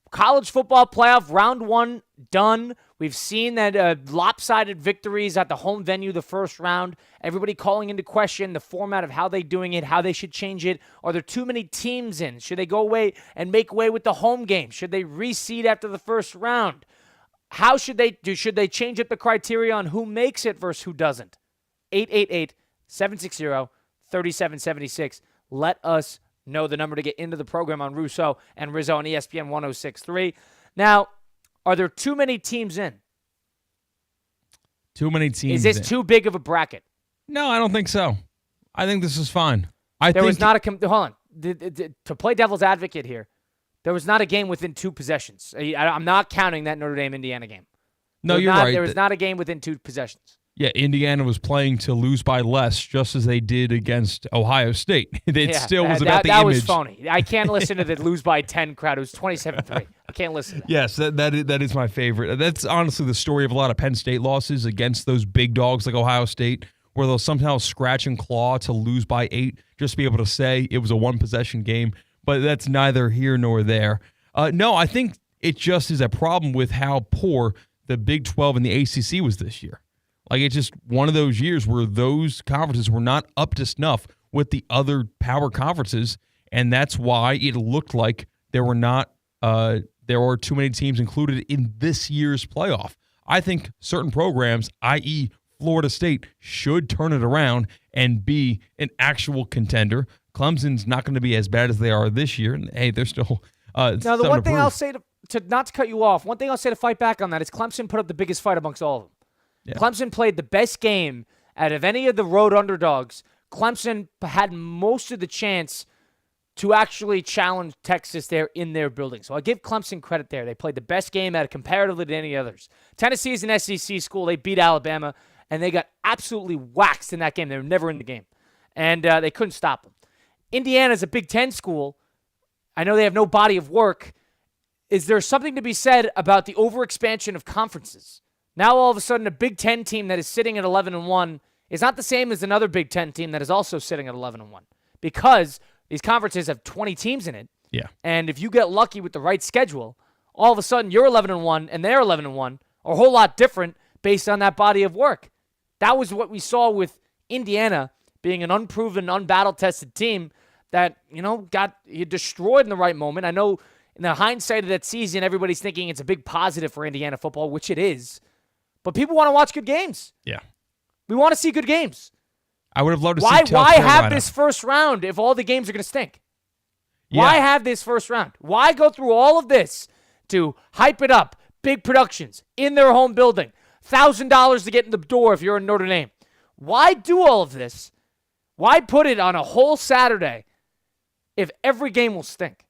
College football playoff, round 1 done. We've seen that lopsided victories at the home venue the first round. Everybody calling into question the format of how they're doing it, how they should change it. Are there too many teams in? Should they go away and make way with the home game? Should they reseed after the first round? How should they do? Should they change up the criteria on who makes it versus who doesn't? 888-760-3776. Let us know the number to get into the program on Russo and Rizzo on ESPN 106.3. Now, are there too many teams in? Too many teams. Is this too big of a bracket? No, I don't think so. I think this is fine. Hold on. To play devil's advocate here, there was not a game within 2 possessions. I'm not counting that Notre Dame-Indiana game. No, you're right. There was not a game within 2 possessions. Yeah, Indiana was playing to lose by less, just as they did against Ohio State. It still was about the image. That was phony. I can't listen to the lose by 10 crowd. It was 27-3. I can't listen to that. Yes, that is my favorite. That's honestly the story of a lot of Penn State losses against those big dogs like Ohio State, where they'll somehow scratch and claw to lose by 8, just to be able to say it was a one-possession game. But that's neither here nor there. No, I think it just is a problem with how poor the Big 12 and the ACC was this year. Like, it's just one of those years where those conferences were not up to snuff with the other power conferences, and that's why it looked like there were too many teams included in this year's playoff. I think certain programs, i.e. Florida State, should turn it around and be an actual contender. Clemson's not going to be as bad as they are this year, and hey, they're still now, the one thing I'll say to not to cut you off, one thing I'll say to fight back on that is Clemson put up the biggest fight amongst all of them. Yeah. Clemson played the best game out of any of the road underdogs. Clemson had most of the chance to actually challenge Texas there in their building. So I give Clemson credit there. They played the best game out of comparatively to any others. Tennessee is an SEC school. They beat Alabama, and they got absolutely waxed in that game. They were never in the game, and they couldn't stop them. Indiana's a Big Ten school. I know they have no body of work. Is there something to be said about the overexpansion of conferences? Now, all of a sudden, a Big Ten team that is sitting at 11-1 is not the same as another Big Ten team that is also sitting at 11-1 because these conferences have 20 teams in it. Yeah. And if you get lucky with the right schedule, all of a sudden you're 11-1 and they're 11-1, or a whole lot different based on that body of work. That was what we saw with Indiana being an unproven, unbattle-tested team that, got destroyed in the right moment. I know in the hindsight of that season, everybody's thinking it's a big positive for Indiana football, which it is. But people want to watch good games. Yeah. We want to see good games. I would have loved to see Why have this first round if all the games are going to stink? Yeah. Why have this first round? Why go through all of this to hype it up, big productions, in their home building, $1,000 to get in the door if you're in Notre Dame? Why do all of this? Why put it on a whole Saturday if every game will stink?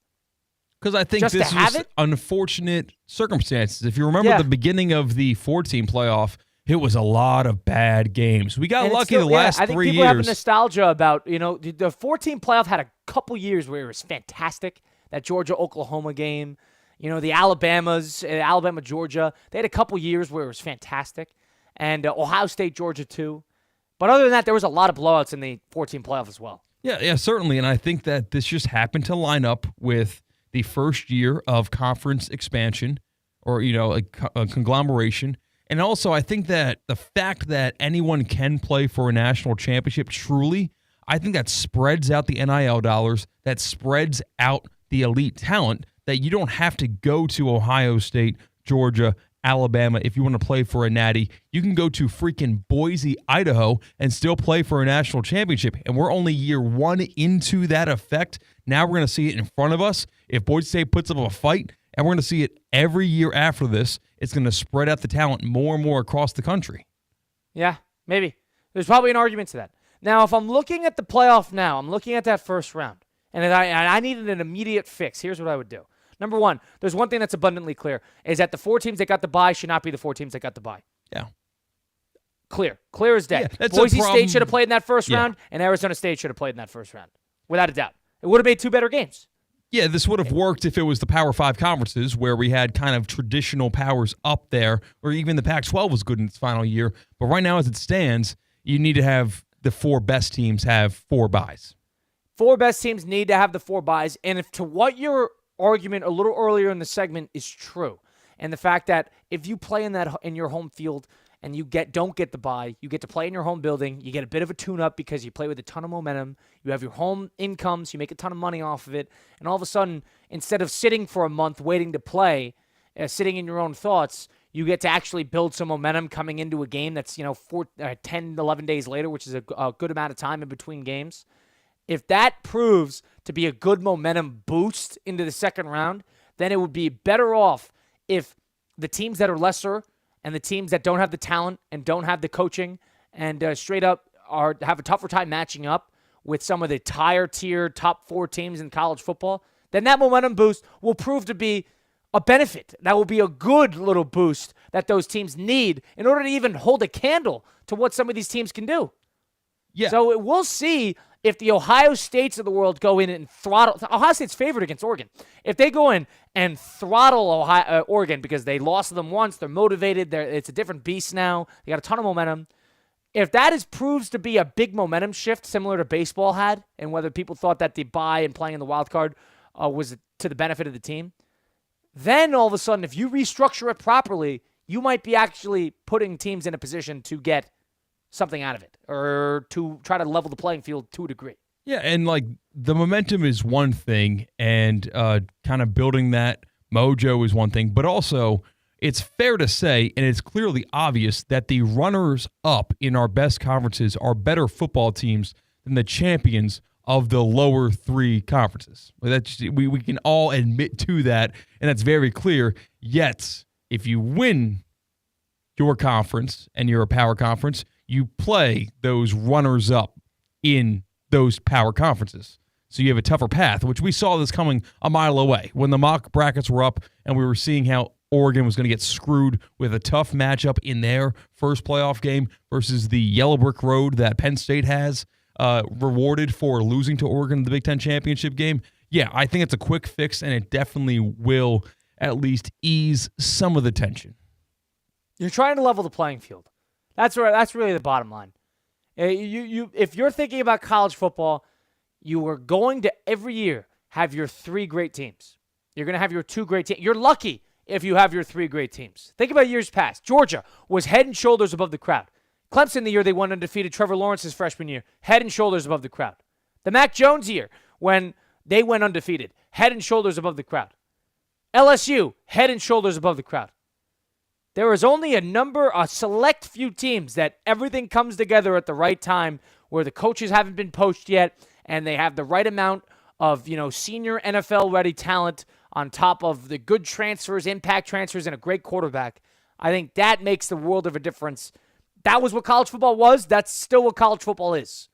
Because I think this was unfortunate circumstances. If you remember the beginning of the 4-team playoff, it was a lot of bad games. We got lucky the last 3 years. I think people have a nostalgia about, the 4-team playoff had a couple years where it was fantastic. That Georgia-Oklahoma game, the Alabama-Georgia. They had a couple years where it was fantastic. And Ohio State-Georgia too. But other than that, there was a lot of blowouts in the 4-team playoff as well. Yeah, certainly. And I think that this just happened to line up with the first year of conference expansion or, a conglomeration. And also, I think that the fact that anyone can play for a national championship, truly, I think that spreads out the NIL dollars, that spreads out the elite talent, that you don't have to go to Ohio State, Georgia, Alabama if you want to play for a natty. You can go to freaking Boise, Idaho, and still play for a national championship. And we're only year one into that effect. Now we're going to see it in front of us. If Boise State puts up a fight, and we're going to see it every year after this, it's going to spread out the talent more and more across the country. Yeah, maybe. There's probably an argument to that. Now, if I'm looking at the playoff now, I'm looking at that first round, and I needed an immediate fix. Here's what I would do. Number one, there's one thing that's abundantly clear, is that the 4 teams that got the bye should not be the 4 teams that got the bye. Yeah. Clear as day. Yeah, Boise State should have played in that first round, and Arizona State should have played in that first round, without a doubt. It would have made 2 better games. Yeah, this would have worked if it was the Power 5 conferences where we had kind of traditional powers up there, or even the Pac-12 was good in its final year. But right now, as it stands, you need to have the 4 best teams have 4 byes. 4 best teams need to have the 4 byes. And if to what your argument a little earlier in the segment is true, and the fact that if you play in your home field and you don't get the bye, you get to play in your home building, you get a bit of a tune-up because you play with a ton of momentum, you have your home income, so you make a ton of money off of it, and all of a sudden, instead of sitting for a month waiting to play, sitting in your own thoughts, you get to actually build some momentum coming into a game that's 10, 11 days later, which is a good amount of time in between games. If that proves to be a good momentum boost into the second round, then it would be better off if the teams that are lesser and the teams that don't have the talent and don't have the coaching and straight up have a tougher time matching up with some of the higher tier top 4 teams in college football, then that momentum boost will prove to be a benefit. That will be a good little boost that those teams need in order to even hold a candle to what some of these teams can do. Yeah. So we'll see if the Ohio States of the world go in and throttle. Ohio State's favored against Oregon. If they go in and throttle Oregon because they lost them once, they're motivated, it's a different beast now, they got a ton of momentum. If that proves to be a big momentum shift similar to baseball had, and whether people thought that the bye and playing in the wild card was to the benefit of the team, then all of a sudden, if you restructure it properly, you might be actually putting teams in a position to get something out of it or to try to level the playing field to a degree. Yeah, and like the momentum is one thing, and kind of building that mojo is one thing, but also it's fair to say, and it's clearly obvious, that the runners-up in our best conferences are better football teams than the champions of the lower 3 conferences. We can all admit to that, and that's very clear. Yet, if you win your conference and you're a power conference, you play those runners-up in those power conferences. So you have a tougher path, which we saw this coming a mile away. When the mock brackets were up and we were seeing how Oregon was going to get screwed with a tough matchup in their first playoff game versus the yellow brick road that Penn State has, rewarded for losing to Oregon in the Big Ten championship game. Yeah, I think it's a quick fix, and it definitely will at least ease some of the tension. You're trying to level the playing field. That's really the bottom line. If you're thinking about college football, you are going to every year have your 3 great teams. You're going to have your 2 great teams. You're lucky if you have your 3 great teams. Think about years past. Georgia was head and shoulders above the crowd. Clemson, the year they won undefeated, Trevor Lawrence's freshman year, head and shoulders above the crowd. The Mac Jones year, when they went undefeated, head and shoulders above the crowd. LSU, head and shoulders above the crowd. There is only a select few teams that everything comes together at the right time, where the coaches haven't been poached yet, and they have the right amount of, senior NFL-ready talent on top of the good transfers, impact transfers, and a great quarterback. I think that makes the world of a difference. That was what college football was. That's still what college football is.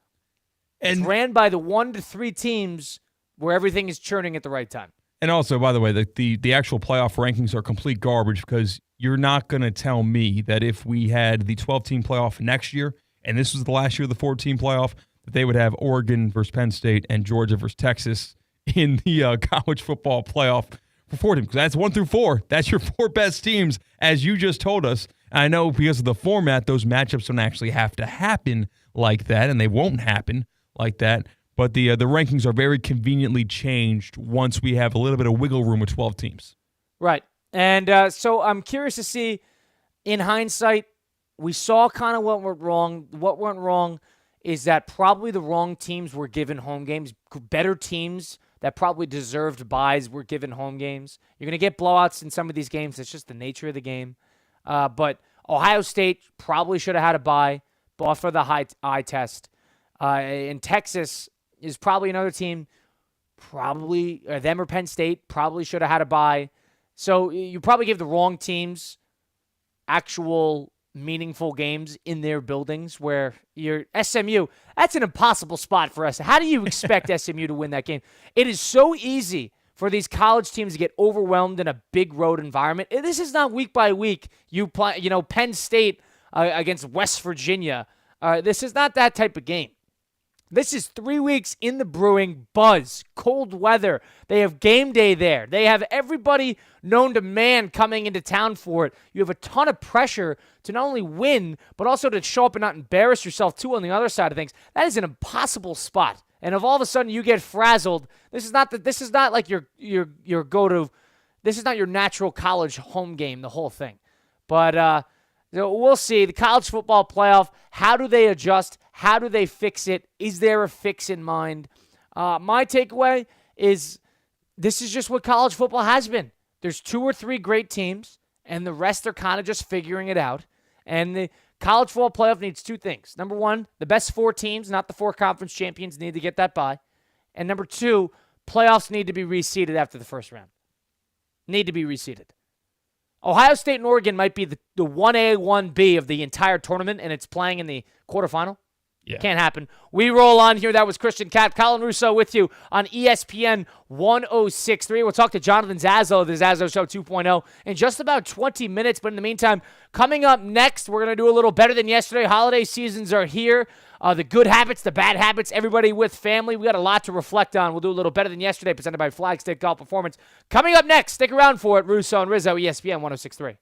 And it's ran by the 1 to 3 teams where everything is churning at the right time. And also, by the way, the actual playoff rankings are complete garbage, because you're not going to tell me that if we had the 12-team playoff next year, and this was the last year of the 14-team playoff, that they would have Oregon versus Penn State and Georgia versus Texas in the college football playoff for 4 teams. Because that's 1 through 4. That's your 4 best teams, as you just told us. And I know because of the format, those matchups don't actually have to happen like that, and they won't happen like that. But the rankings are very conveniently changed once we have a little bit of wiggle room with 12 teams. Right. And so I'm curious to see in hindsight, we saw kind of what went wrong. What went wrong is that probably the wrong teams were given home games. Better teams that probably deserved buys were given home games. You're going to get blowouts in some of these games. It's just the nature of the game. But Ohio State probably should have had a bye, bought for the eye test. And Texas is probably another team, probably them or Penn State probably should have had a bye. So you probably give the wrong teams actual meaningful games in their buildings where you're SMU. That's an impossible spot for us. How do you expect SMU to win that game? It is so easy for these college teams to get overwhelmed in a big road environment. This is not week by week. You play, Penn State against West Virginia. This is not that type of game. This is 3 weeks in the brewing, buzz, cold weather. They have game day there. They have everybody known to man coming into town for it. You have a ton of pressure to not only win, but also to show up and not embarrass yourself too on the other side of things. That is an impossible spot. And if all of a sudden you get frazzled, this is not like your go-to. This is not your natural college home game, the whole thing. But we'll see. The college football playoff, how do they adjust? How do they fix it? Is there a fix in mind? My takeaway is this is just what college football has been. There's 2 or 3 great teams, and the rest are kind of just figuring it out. And the college football playoff needs 2 things. Number 1, the best 4 teams, not the 4 conference champions, need to get that bye. And number 2, playoffs need to be reseeded after the first round. Need to be reseeded. Ohio State and Oregon might be the 1A, 1B of the entire tournament, and it's playing in the quarterfinal. Yeah. Can't happen. We roll on here. That was Christian Kapp. Colin Russo with you on ESPN 106.3. We'll talk to Jonathan Zazo, the Zazo Show 2.0, in just about 20 minutes. But in the meantime, coming up next, we're going to do a little better than yesterday. Holiday seasons are here. The good habits, the bad habits, everybody with family. We got a lot to reflect on. We'll do a little better than yesterday, presented by Flagstick Golf Performance. Coming up next, stick around for it. Russo and Rizzo, ESPN 106.3.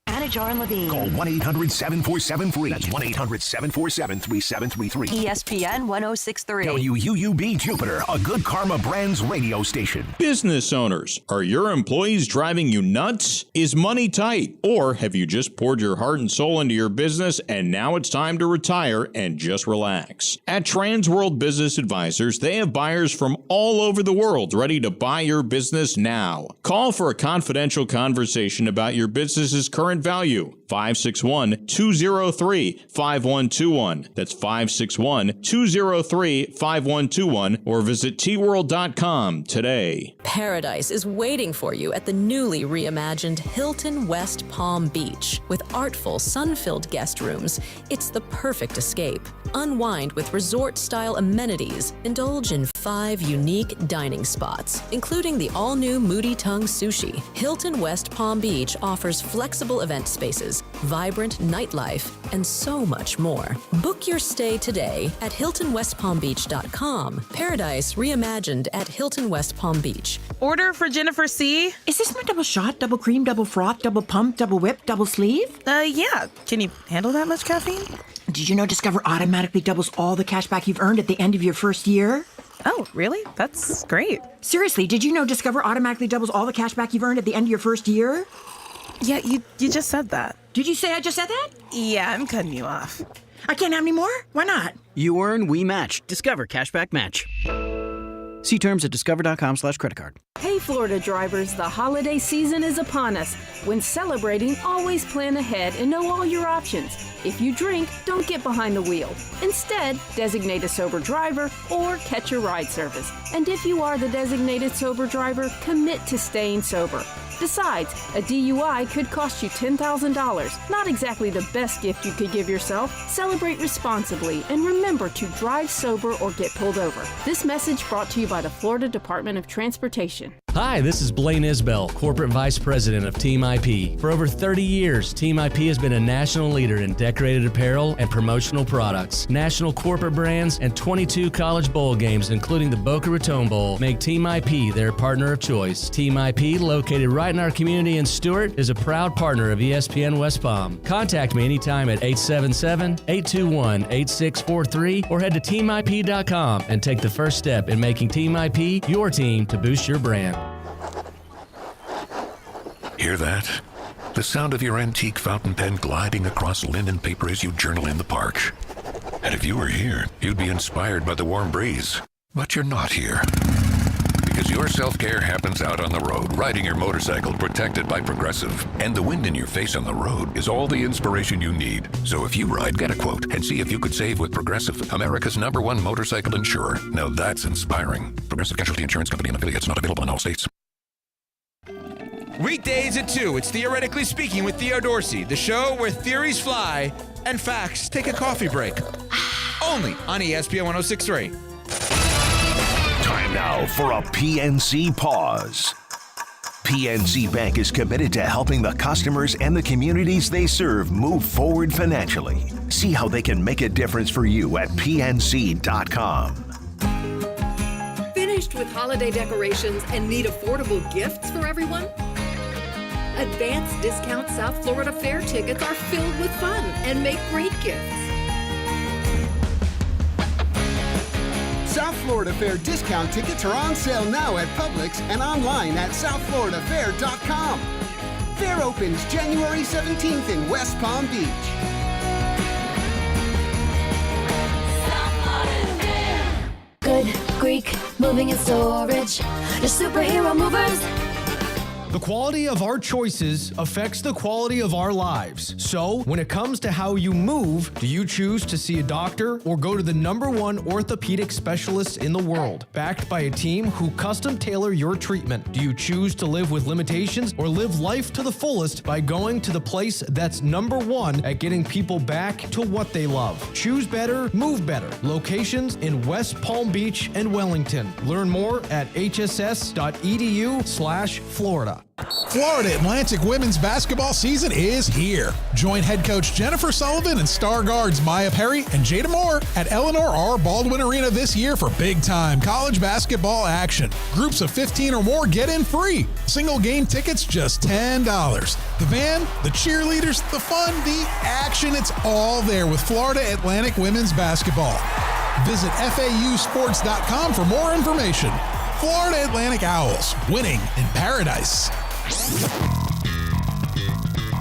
Anajar and Levine. Call 1-800-747-FREE. That's 1-800-747-3733. ESPN 106.3. WUUB Jupiter, a Good Karma Brands radio station. Business owners, are your employees driving you nuts? Is money tight? Or have you just poured your heart and soul into your business and now it's time to retire and just relax? At Transworld Business Advisors, they have buyers from all over the world ready to buy your business now. Call for a confidential conversation about your business's current value. 561-203-5121. That's 561-203-5121 or visit tworld.com today. Paradise is waiting for you at the newly reimagined Hilton West Palm Beach. With artful, sun-filled guest rooms, it's the perfect escape. Unwind with resort-style amenities. Indulge in 5 unique dining spots, including the all-new Moody Tongue Sushi. Hilton West Palm Beach offers flexible event spaces, vibrant nightlife, and so much more. Book your stay today at HiltonWestPalmBeach.com. Paradise reimagined at Hilton West Palm Beach. Order for Jennifer C. Is this my double shot, double cream, double froth, double pump, double whip, double sleeve? Yeah. Can you handle that much caffeine? Did you know Discover automatically doubles all the cash back you've earned at the end of your first year? Oh, really? That's great. Seriously, did you know Discover automatically doubles all the cash back you've earned at the end of your first year? Yeah, you just said that. Did you say I just said that? Yeah, I'm cutting you off. I can't have any more? Why not? You earn, we match. Discover Cashback Match. See terms at discover.com/creditcard. Hey, Florida drivers, the holiday season is upon us. When celebrating, always plan ahead and know all your options. If you drink, don't get behind the wheel. Instead, designate a sober driver or catch a ride service. And if you are the designated sober driver, commit to staying sober. Besides, a DUI could cost you $10,000. Not exactly the best gift you could give yourself. Celebrate responsibly and remember to drive sober or get pulled over. This message brought to you by the Florida Department of Transportation. Hi, this is Blaine Isbell, Corporate Vice President of Team IP. For over 30 years, Team IP has been a national leader in decorated apparel and promotional products. National corporate brands and 22 college bowl games, including the Boca Raton Bowl, make Team IP their partner of choice. Team IP, located right in our community in Stuart, is a proud partner of ESPN West Palm. Contact me anytime at 877-821-8643 or head to teamip.com and take the first step in making Team IP your team to boost your brand. Hear that? The sound of your antique fountain pen gliding across linen paper as you journal in the park. And if you were here, you'd be inspired by the warm breeze. But you're not here. Because your self-care happens out on the road, riding your motorcycle protected by Progressive. And the wind in your face on the road is all the inspiration you need. So if you ride, get a quote and see if you could save with Progressive, America's #1 motorcycle insurer. Now that's inspiring. Progressive Casualty Insurance Company and affiliates, not available in all states. Weekdays at 2, it's Theoretically Speaking with Theo Dorsey, the show where theories fly and facts take a coffee break. Only on ESPN 106.3. Time now for a PNC pause. PNC Bank is committed to helping the customers and the communities they serve move forward financially. See how they can make a difference for you at PNC.com. Finished with holiday decorations and need affordable gifts for everyone? Advanced Discount South Florida Fair tickets are filled with fun and make great gifts. South Florida Fair discount tickets are on sale now at Publix and online at southfloridafair.com. Fair opens January 17th in West Palm Beach. Good Greek moving and storage. Your superhero movers. The quality of our choices affects the quality of our lives. So, when it comes to how you move, do you choose to see a doctor or go to the #1 orthopedic specialist in the world, backed by a team who custom tailor your treatment? Do you choose to live with limitations or live life to the fullest by going to the place that's #1 at getting people back to what they love? Choose better, move better. Locations in West Palm Beach and Wellington. Learn more at hss.edu/Florida. Florida Atlantic women's basketball season is here. Join head coach Jennifer Sullivan and star guards Maya Perry and Jada Moore at Eleanor R. Baldwin Arena this year for big-time college basketball action. Groups of 15 or more get in free. Single game tickets just $10. The band, the cheerleaders, the fun, the action, it's all there with Florida Atlantic women's basketball. Visit FAUsports.com for more information. Florida Atlantic Owls, winning in paradise.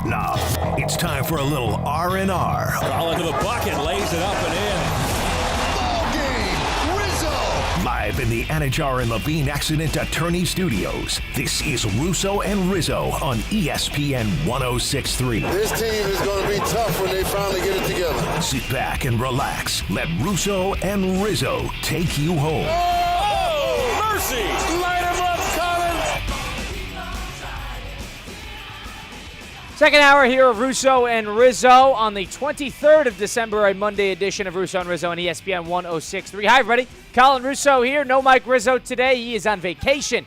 Now, it's time for a little R&R. All into the bucket, lays it up and in. Ball game, Rizzo! Live in the Anajar and Levine Accident Attorney Studios, this is Russo and Rizzo on ESPN 106.3. This team is going to be tough when they finally get it together. Sit back and relax. Let Russo and Rizzo take you home. Mercy! Light him up, Colin! Second hour here of Russo and Rizzo on the 23rd of December, a Monday edition of Russo and Rizzo on ESPN 106.3. Hi, everybody. Colin Russo here. No Mike Rizzo today. He is on vacation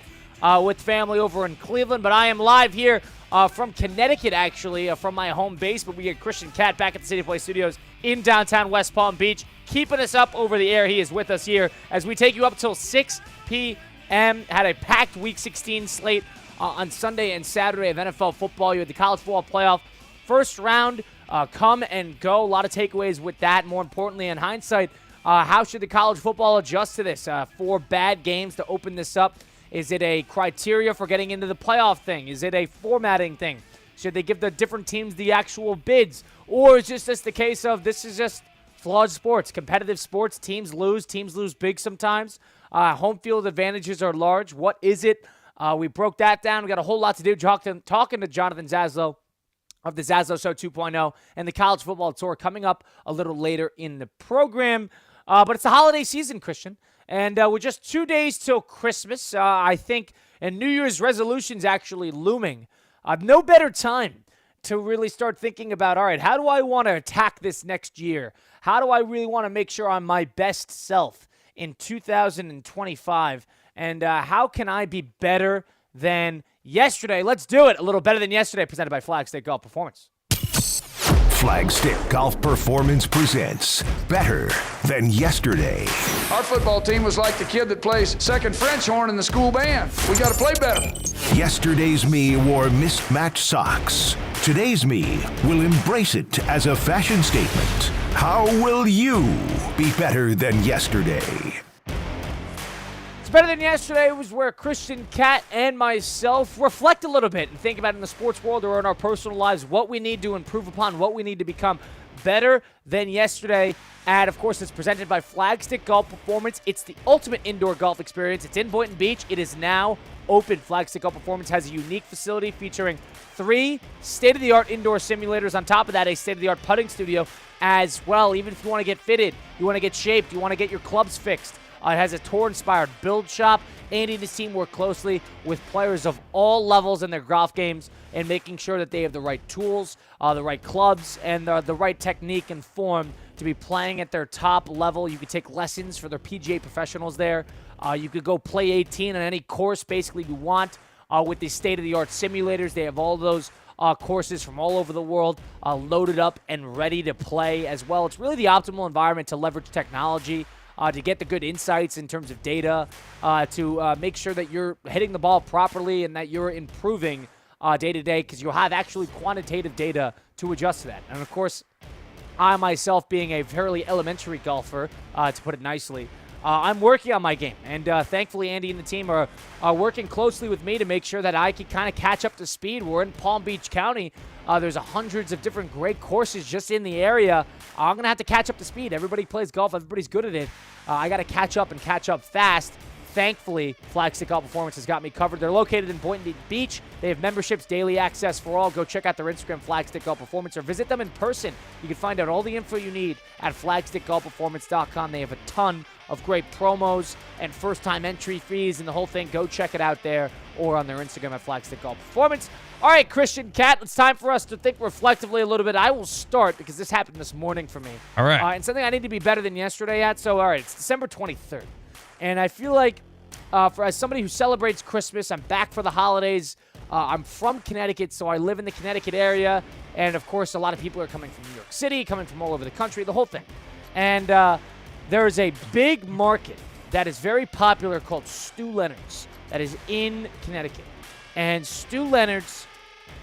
with family over in Cleveland, but I am live here from Connecticut, actually, from my home base. But we get Christian Cat back at the City Play Studios in downtown West Palm Beach, keeping us up over the air. He is with us here as we take you up till 6 p.m. Had a packed Week 16 slate on Sunday and Saturday of NFL football. You had the college football playoff first round come and go. A lot of takeaways with that. More importantly, in hindsight, how should the college football adjust to this? 4 bad games to open this up. Is it a criteria for getting into the playoff thing? Is it a formatting thing? Should they give the different teams the actual bids? Or is this just the case of this is just flawed sports, competitive sports? Teams lose big sometimes. Home field advantages are large. What is it? We broke that down. We got a whole lot to do talking to Jonathan Zaslow of the Zaslow Show 2.0 and the College Football Tour coming up a little later in the program. But it's the holiday season, Christian, and we're just 2 days till Christmas, I think, and New Year's resolutions actually looming. No better time to really start thinking about, all right, how do I want to attack this next year? How do I really want to make sure I'm my best self in 2025? And how can I be better than yesterday? Let's do it. A little better than yesterday, presented by Flagstick Golf Performance. Flagstick Golf Performance presents Better Than Yesterday. Our football team was like the kid that plays second French horn in the school band. We got to play better. Yesterday's me wore mismatched socks. Today's me will embrace it as a fashion statement. How will you be better than yesterday? Better Than Yesterday was where Christian, Cat, and myself reflect a little bit and think about in the sports world or in our personal lives what we need to improve upon, what we need to become better than yesterday. And, of course, it's presented by Flagstick Golf Performance. It's the ultimate indoor golf experience. It's in Boynton Beach. It is now open. Flagstick Golf Performance has a unique facility featuring 3 state-of-the-art indoor simulators. On top of that, a state-of-the-art putting studio as well. Even if you want to get fitted, you want to get shaped, you want to get your clubs fixed. It has a tour-inspired build shop. Andy and his team work closely with players of all levels in their golf games and making sure that they have the right tools, the right clubs, and the right technique and form to be playing at their top level. You could take lessons for their PGA professionals there. You could go play 18 on any course basically you want with the state-of-the-art simulators. They have all those courses from all over the world loaded up and ready to play as well. It's really the optimal environment to leverage technology, to get the good insights in terms of data, to make sure that you're hitting the ball properly and that you're improving day to day, because you'll have actually quantitative data to adjust to that. And, of course, I myself being a fairly elementary golfer, to put it nicely, I'm working on my game. And thankfully, Andy and the team are working closely with me to make sure that I can kind of catch up to speed. We're in Palm Beach County. There's hundreds of different great courses just in the area. I'm going to have to catch up to speed. Everybody plays golf. Everybody's good at it. I got to catch up and catch up fast. Thankfully, Flagstick Golf Performance has got me covered. They're located in Boynton Beach. They have memberships, daily access for all. Go check out their Instagram, Flagstick Golf Performance, or visit them in person. You can find out all the info you need at flagstickgolfperformance.com. They have a ton of great promos and first-time entry fees and the whole thing. Go check it out there or on their Instagram at Flagstick Golf Performance. All right, Christian, Cat, it's time for us to think reflectively a little bit. I will start because this happened this morning for me. All right. And something I need to be better than yesterday at. So, all right, it's December 23rd. And I feel like as somebody who celebrates Christmas, I'm back for the holidays. I'm from Connecticut, so I live in the Connecticut area. And, of course, a lot of people are coming from New York City, coming from all over the country, the whole thing. And there is a big market that is very popular called Stu Leonard's that is in Connecticut. And Stu Leonard's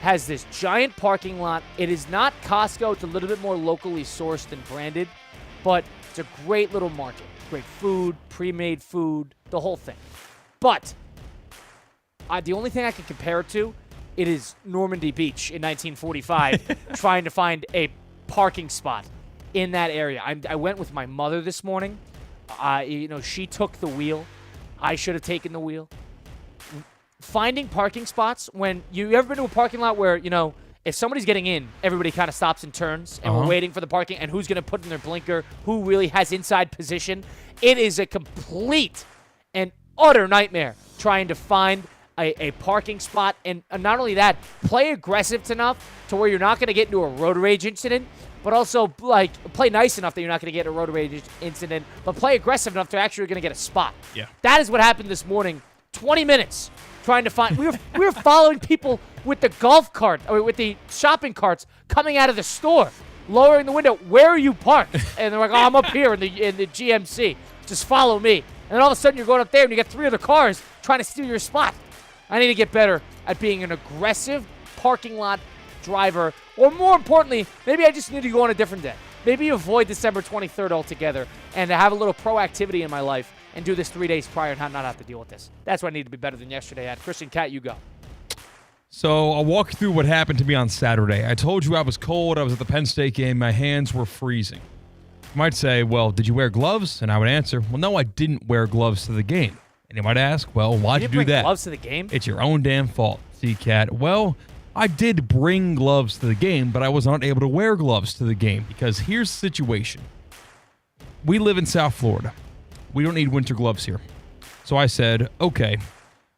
has this giant parking lot. It is not Costco. It's a little bit more locally sourced and branded, but it's a great little market. Great food, pre-made food, the whole thing. But the only thing I can compare it to, it is Normandy Beach in 1945 trying to find a parking spot in that area. I went with my mother this morning. She took the wheel. I should have taken the wheel. Finding parking spots, when you ever been to a parking lot where, if somebody's getting in, everybody kind of stops and turns, and we're waiting for the parking, and who's going to put in their blinker, who really has inside position. It is a complete and utter nightmare trying to find a parking spot, and not only that, play aggressive enough to where you're not going to get into a road rage incident, but also play nice enough that you're not going to get a road rage incident, but play aggressive enough to actually going to get a spot. Yeah. That is what happened this morning. 20 minutes trying to find. We were following people with the golf cart, or with the shopping carts coming out of the store, lowering the window. Where are you parked? And they're like, "Oh, I'm up here in the GMC. Just follow me." And then all of a sudden you're going up there and you got 3 other cars trying to steal your spot. I need to get better at being an aggressive parking lot driver, or more importantly, maybe I just need to go on a different day. Maybe avoid December 23rd altogether and have a little proactivity in my life and do this 3 days prior and not have to deal with this. That's what I need to be better than yesterday at. Christian, Cat, you go. So I'll walk you through what happened to me on Saturday. I told you I was cold. I was at the Penn State game. My hands were freezing. You might say, well, did you wear gloves? And I would answer, well, no, I didn't wear gloves to the game. And you might ask, well, why'd you do that? Gloves to the game? It's your own damn fault. See, Cat. Well, I did bring gloves to the game, but I was not able to wear gloves to the game because here's the situation. We live in South Florida. We don't need winter gloves here. So I said, okay,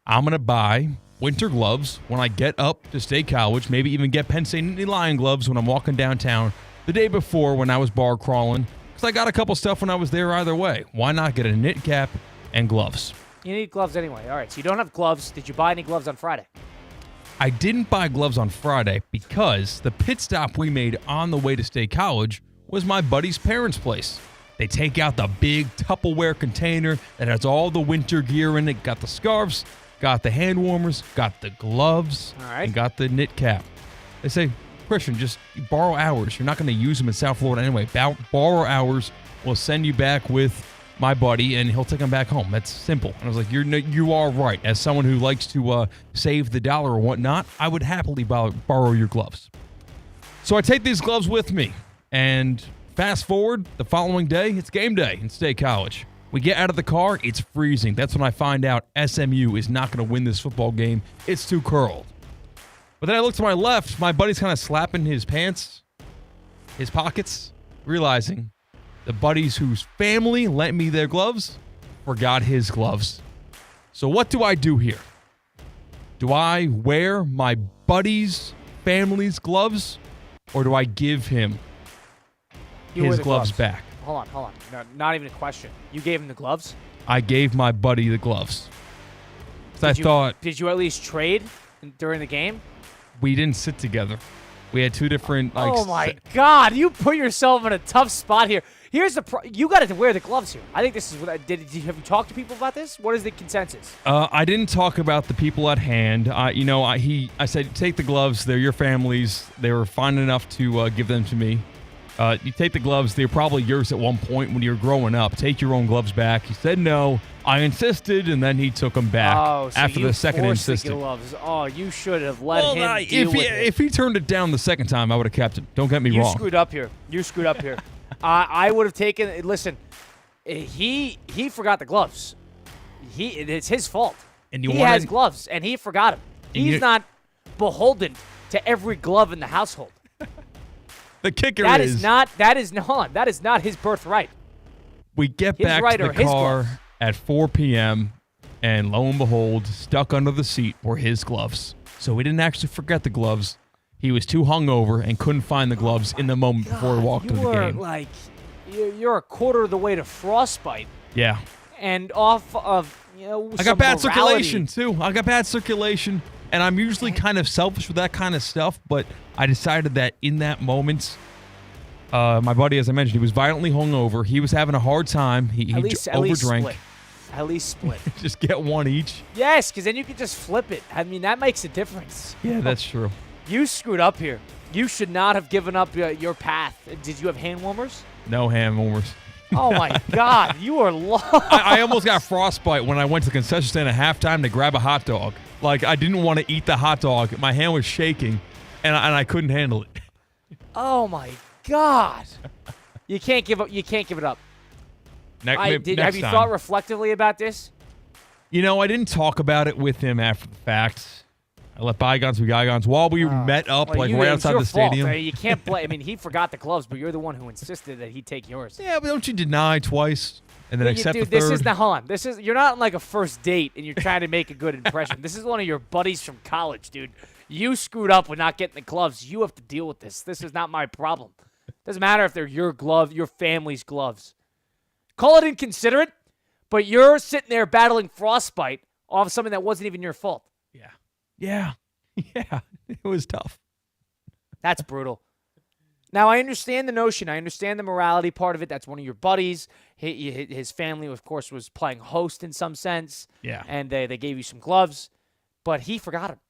I'm going to buy winter gloves when I get up to State College, maybe even get Penn State Nittany Lion gloves when I'm walking downtown the day before when I was bar crawling, because I got a couple stuff when I was there either way. Why not get a knit cap and gloves? You need gloves anyway. All right, so you don't have gloves. Did you buy any gloves on Friday? I didn't buy gloves on Friday because the pit stop we made on the way to State College was my buddy's parents' place. They take out the big Tupperware container that has all the winter gear in it, got the scarves, got the hand warmers, got the gloves, and got the knit cap. They say, Christian, just borrow ours. You're not going to use them in South Florida anyway. Borrow ours. We'll send you back with my buddy, and he'll take them back home. That's simple. And I was like, you are right. As someone who likes to save the dollar or whatnot, I would happily borrow your gloves. So I take these gloves with me, and fast forward, the following day, it's game day in State College. We get out of the car, it's freezing. That's when I find out SMU is not going to win this football game. It's too curled. But then I look to my left, my buddy's kind of slapping his pants, his pockets, realizing the buddies whose family lent me their gloves forgot his gloves. So what do I do here? Do I wear my buddy's family's gloves, or do I give him his gloves back? Hold on. No, not even a question. You gave him the gloves? I gave my buddy the gloves. Did you at least trade during the game? We didn't sit together. We had two different. Oh my God! You put yourself in a tough spot here. Here's the you got to wear the gloves here. I think this is what have you talked to people about this? What is the consensus? I didn't talk about the people at hand. I said take the gloves. They're your family's. They were fine enough to give them to me. You take the gloves. They're probably yours at one point when you were growing up. Take your own gloves back. He said no. I insisted, and then he took them back after the second insisted. Gloves. Oh, you should have let him deal with it. If he turned it down the second time, I would have kept it. Don't get me wrong. You screwed up here. I would have taken. Listen, he forgot the gloves. It's his fault. And he has gloves, and he forgot them. He's not beholden to every glove in the household. The kicker that is not his birthright. We get back to the car at 4 p.m., and lo and behold, stuck under the seat were his gloves. So we didn't actually forget the gloves. He was too hungover and couldn't find the gloves in the moment before he walked to the game. You're a quarter of the way to frostbite. Yeah. And off of, I got bad circulation, too. And I'm usually kind of selfish with that kind of stuff, but I decided that in that moment, my buddy, as I mentioned, he was violently hungover. He was having a hard time. He overdrank. At least split. Just get one each. Yes, because then you can just flip it. I mean, that makes a difference. Yeah, that's true. You screwed up here. You should not have given up your path. Did you have hand warmers? No hand warmers. Oh, my God. You are lost. I almost got frostbite when I went to the concession stand at halftime to grab a hot dog. Like, I didn't want to eat the hot dog. My hand was shaking, and I couldn't handle it. Oh, my God. You can't give up. You can't give it up. Have you thought reflectively about this? I didn't talk about it with him after the fact. I let bygones be bygones. While we met up, right outside the stadium. Fault. You can't blame. I mean, he forgot the gloves, but you're the one who insisted that he take yours. Yeah, but don't you deny twice and then accept the third? This is hold on. You're not on like a first date and you're trying to make a good impression. This is one of your buddies from college, dude. You screwed up with not getting the gloves. You have to deal with this. This is not my problem. Doesn't matter if they're your glove, your family's gloves. Call it inconsiderate, but you're sitting there battling frostbite off of something that wasn't even your fault. Yeah. It was tough. That's brutal. Now, I understand the notion. I understand the morality part of it. That's one of your buddies. His family, of course, was playing host in some sense. Yeah. And they gave you some gloves, but he forgot them.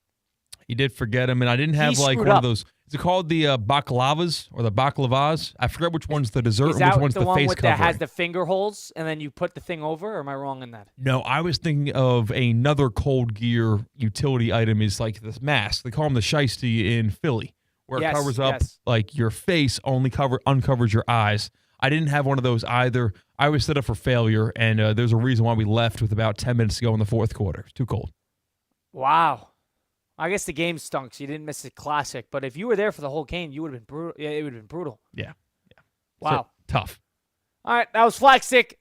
He did forget him, and I didn't have of those. Is it called the baklavas or the baklavas? I forget which one's the dessert and which one's the face covering. That has the finger holes, and then you put the thing over, or am I wrong in that? No, I was thinking of another cold gear utility item is like this mask. They call them the shiesty in Philly, where it covers up like your face, uncovers your eyes. I didn't have one of those either. I was set up for failure, and there's a reason why we left with about 10 minutes to go in the fourth quarter. It's too cold. Wow. I guess the game stunk, so you didn't miss the classic. But if you were there for the whole game, you would have been brutal. Yeah, it would have been brutal. Yeah. Wow. So, tough. All right, that was Flagstick.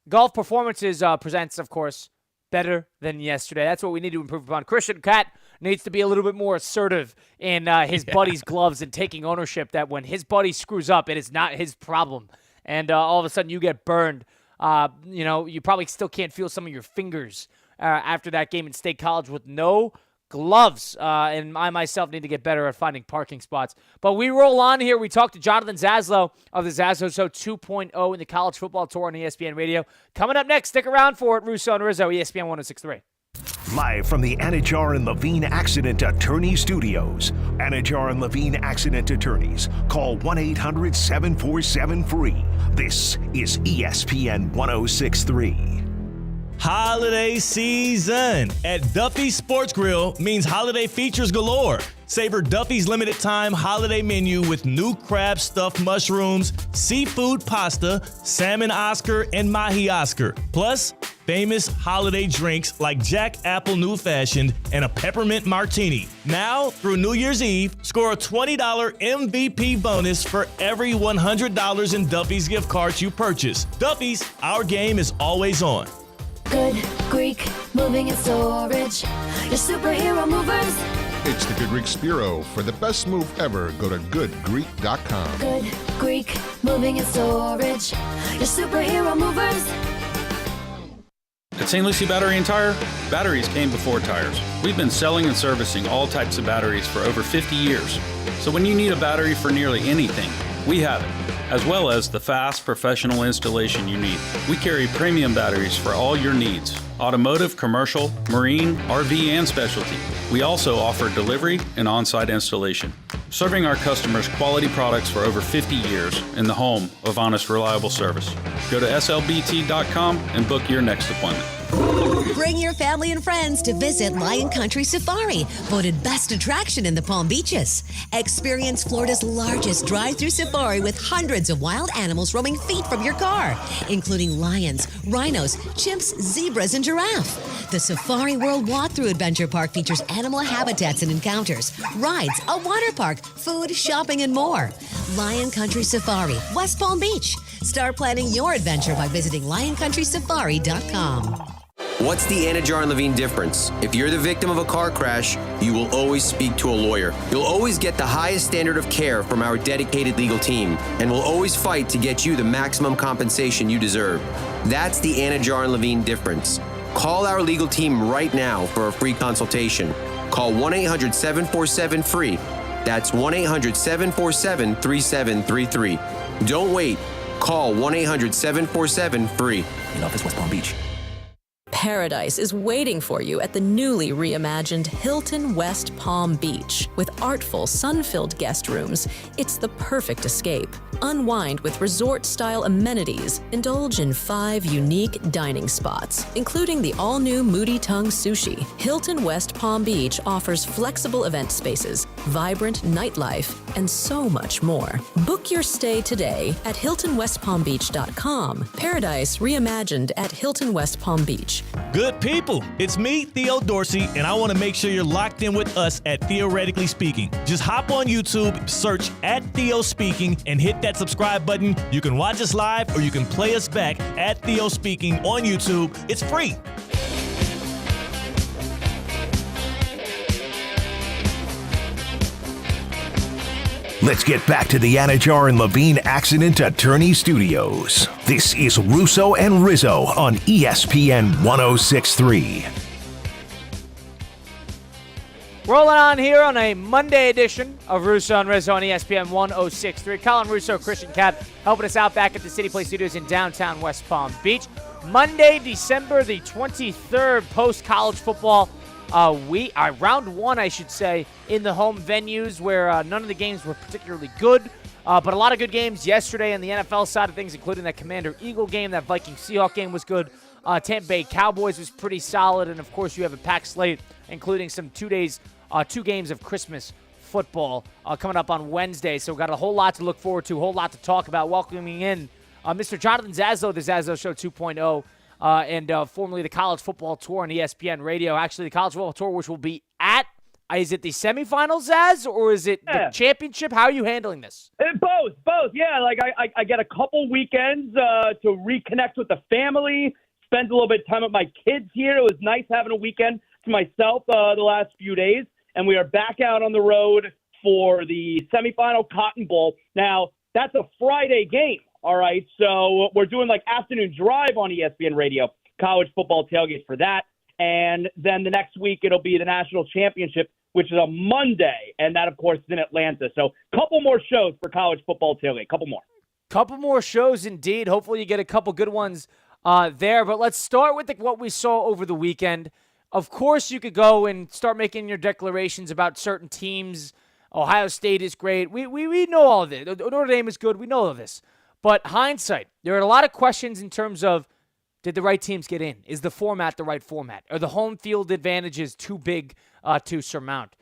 Golf Performances presents, of course, better than yesterday. That's what we need to improve upon. Christian Cat needs to be a little bit more assertive in his buddy's gloves and taking ownership that when his buddy screws up, it is not his problem. And all of a sudden you get burned. You probably still can't feel some of your fingers after that game in State College with no gloves, and I myself need to get better at finding parking spots. But we roll on here. We talked to Jonathan Zaslow of the Zaslow Show 2.0 in the College Football Tour on ESPN Radio. Coming up next, stick around for it. Russo and Rizzo, ESPN 106.3. Live from the Anajar and Levine Accident Attorney Studios. Anajar and Levine Accident Attorneys. Call 1-800-747-FREE. This is ESPN 1063. Holiday season at Duffy's Sports Grill means holiday features galore. Savor Duffy's limited time holiday menu with new crab stuffed mushrooms, seafood pasta, salmon Oscar, and mahi Oscar. Plus, famous holiday drinks like Jack Apple New Fashioned and a peppermint martini. Now, through New Year's Eve, score a $20 MVP bonus for every $100 in Duffy's gift cards you purchase. Duffy's, our game is always on. Good Greek moving and storage. Your superhero movers. It's the Good Greek Spiro. For the best move ever, go to goodgreek.com. Good Greek moving and storage. Your superhero movers. At St. Lucie Battery and Tire, batteries came before tires. We've been selling and servicing all types of batteries for over 50 years. So when you need a battery for nearly anything, we have it, as well as the fast professional installation you need. We carry premium batteries for all your needs: automotive, commercial, marine, RV, and specialty. We also offer delivery and on-site installation, serving our customers quality products for over 50 years in the home of honest, reliable service. Go to slbt.com and book your next appointment. Bring your family and friends to visit Lion Country Safari, voted best attraction in the Palm Beaches. Experience Florida's largest drive-through safari with hundreds of wild animals roaming feet from your car, including lions, rhinos, chimps, zebras, and giraffe. The Safari World Walkthrough Adventure Park features animal habitats and encounters, rides, a water park, food, shopping, and more. Lion Country Safari, West Palm Beach. Start planning your adventure by visiting lioncountrysafari.com. What's the Anajar and Levine difference? If you're the victim of a car crash, you will always speak to a lawyer. You'll always get the highest standard of care from our dedicated legal team, and we'll always fight to get you the maximum compensation you deserve. That's the Anajar and Levine difference. Call our legal team right now for a free consultation. Call 1-800-747-FREE. That's 1-800-747-3733. Don't wait. Call 1-800-747-FREE. In office, West Palm Beach. Paradise is waiting for you at the newly reimagined Hilton West Palm Beach. With artful, sun-filled guest rooms, it's the perfect escape. Unwind with resort-style amenities. Indulge in 5 unique dining spots, including the all-new Moody Tongue Sushi. Hilton West Palm Beach offers flexible event spaces, vibrant nightlife, and so much more. Book your stay today at HiltonWestPalmBeach.com. Paradise reimagined at Hilton West Palm Beach. Good people, it's me, Theo Dorsey, and I want to make sure you're locked in with us at Theoretically Speaking. Just hop on YouTube, search at Theo Speaking, and hit that subscribe button. You can watch us live or you can play us back at Theo Speaking on YouTube. It's free. Let's get back to the Anajar and Levine Accident Attorney Studios. This is Russo and Rizzo on ESPN 1063. Rolling on here on a Monday edition of Russo and Rizzo on ESPN 1063. Colin Russo, Christian Cat, helping us out back at the City Place Studios in downtown West Palm Beach. Monday, December the 23rd, post-college football round one, I should say, in the home venues where none of the games were particularly good, but a lot of good games yesterday on the NFL side of things, including that Commander-Eagle game. That Viking-Seahawk game was good. Tampa Bay Cowboys was pretty solid, and of course you have a packed slate, including some 2 games of Christmas football coming up on Wednesday. So we've got a whole lot to look forward to, a whole lot to talk about. Welcoming in Mr. Jonathan Zaslow, the Zaslow Show 2.0. And formerly the College Football Tour on ESPN Radio. Actually, the College Football Tour, which will be at, is it the semifinals, Zaz, or is it the championship? How are you handling this? Both. Yeah, like I get a couple weekends to reconnect with the family, spend a little bit of time with my kids here. It was nice having a weekend to myself the last few days, and we are back out on the road for the semifinal Cotton Bowl. Now, that's a Friday game. All right, so we're doing like afternoon drive on ESPN Radio, college football tailgate for that. And then the next week it'll be the national championship, which is a Monday. And that, of course, is in Atlanta. So a couple more shows for college football tailgate, couple more shows indeed. Hopefully you get a couple good ones there. But let's start with what we saw over the weekend. of course you could go and start making your declarations about certain teams. Ohio State is great. We know all of this. Notre Dame is good. We know all of this. But hindsight, there are a lot of questions in terms of, did the right teams get in? Is the format the right format? Are the home field advantages too big to surmount?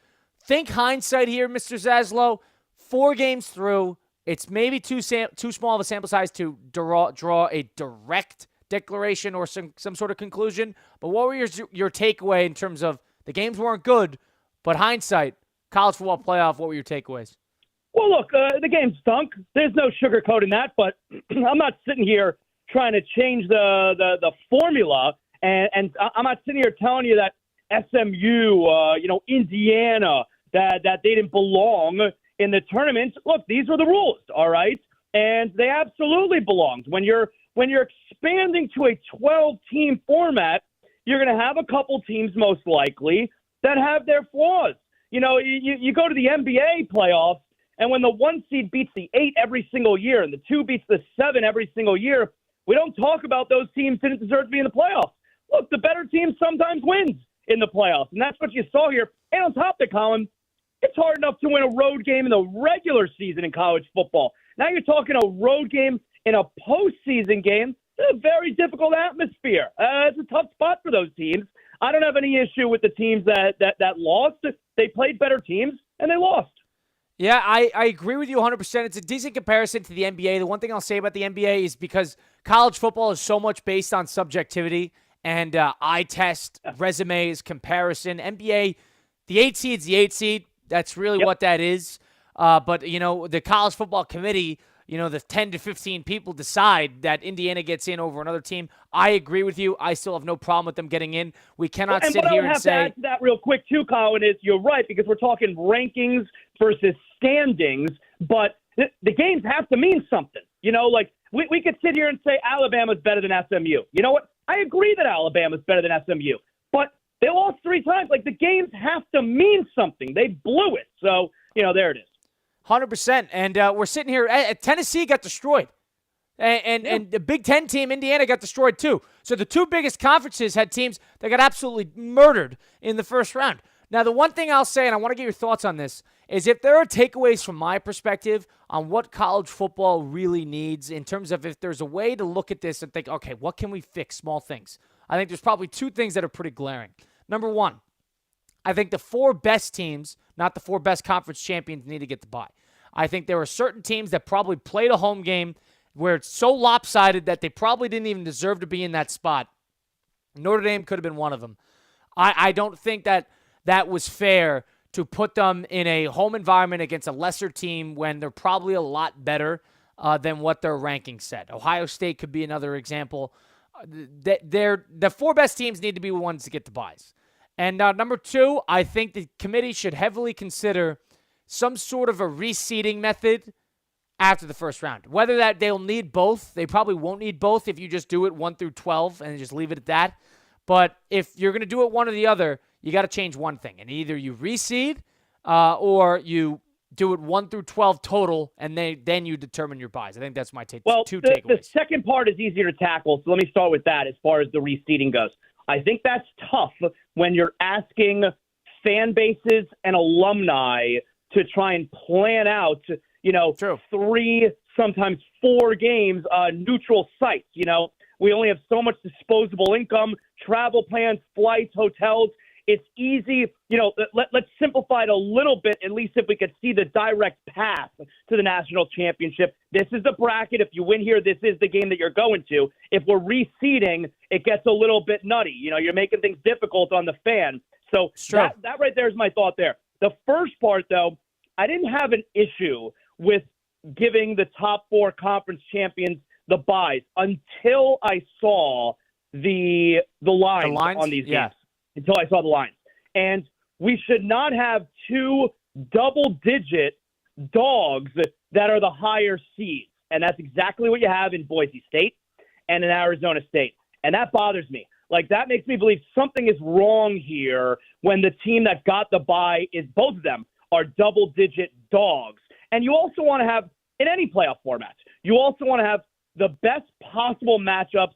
Think hindsight here, Mr. Zaslow. 4 games through, it's maybe too small of a sample size to draw a direct declaration or some sort of conclusion. But what were your takeaway in terms of the games weren't good, but hindsight, college football playoff, what were your takeaways? Well, look, the game stunk. There's no sugarcoating that, but I'm not sitting here trying to change the formula, and I'm not sitting here telling you that SMU, Indiana, that they didn't belong in the tournament. Look, these were the rules, all right, and they absolutely belonged. When you're expanding to a 12-team format, you're going to have a couple teams most likely that have their flaws. You go to the NBA playoffs, and when the 1 seed beats the 8 every single year and the 2 beats the 7 every single year, we don't talk about those teams didn't deserve to be in the playoffs. Look, the better team sometimes wins in the playoffs, and that's what you saw here. And on top of it, Colin, it's hard enough to win a road game in the regular season in college football. Now you're talking a road game in a postseason game. It's a very difficult atmosphere. It's a tough spot for those teams. I don't have any issue with the teams that lost. They played better teams, and they lost. Yeah, I agree with you 100%. It's a decent comparison to the NBA. The one thing I'll say about the NBA is because college football is so much based on subjectivity and eye test, resumes, comparison. NBA, the 8 seed's the 8 seed. That's really what that is. But, the college football committee, the 10 to 15 people decide that Indiana gets in over another team. I agree with you. I still have no problem with them getting in. We cannot sit here and say. To add to that real quick, too, Colin, is you're right, because we're talking rankings versus standings, but the games have to mean something. We could sit here and say Alabama's better than SMU. You know what? I agree that Alabama's better than SMU, but they lost 3 times. The games have to mean something. They blew it. So, there it is. 100%. And we're sitting here. Tennessee got destroyed. And the Big Ten team, Indiana, got destroyed too. So the 2 biggest conferences had teams that got absolutely murdered in the first round. Now, the one thing I'll say, and I want to get your thoughts on this, is if there are takeaways from my perspective on what college football really needs in terms of if there's a way to look at this and think, okay, what can we fix? Small things. I think there's probably 2 things that are pretty glaring. Number 1, I think the 4 best teams, not the 4 best conference champions, need to get the bye. I think there are certain teams that probably played a home game where it's so lopsided that they probably didn't even deserve to be in that spot. Notre Dame could have been one of them. I don't think that was fair to put them in a home environment against a lesser team when they're probably a lot better than what their ranking said. Ohio State could be another example. The 4 best teams need to be the ones to get the byes. And number 2, I think the committee should heavily consider some sort of a reseeding method after the first round. Whether that they'll need both, they probably won't need both if you just do it 1 through 12 and just leave it at that. But if you're going to do it one or the other, you got to change one thing. And either you reseed or you do it 1 through 12 total, and then you determine your buys. I think that's my take. Well, 2 takeaways. The second part is easier to tackle, so let me start with that as far as the reseeding goes. I think that's tough when you're asking fan bases and alumni to try and plan out, 3, sometimes 4 games, neutral sites. We only have so much disposable income, travel plans, flights, hotels. It's easy. Let's simplify it a little bit, at least if we could see the direct path to the national championship. This is the bracket. If you win here, this is the game that you're going to. If we're reseeding, it gets a little bit nutty. You're making things difficult on the fan. So that right there is my thought there. The first part, though, I didn't have an issue with giving the top 4 conference champions the byes until I saw the lines on these games. Until I saw the lines. And we should not have 2 double-digit dogs that are the higher seeds. And that's exactly what you have in Boise State and in Arizona State. And that bothers me. That makes me believe something is wrong here when the team that got the bye is both of them are double-digit dogs. And you also want to have, in any playoff format, you also want to have the best possible matchups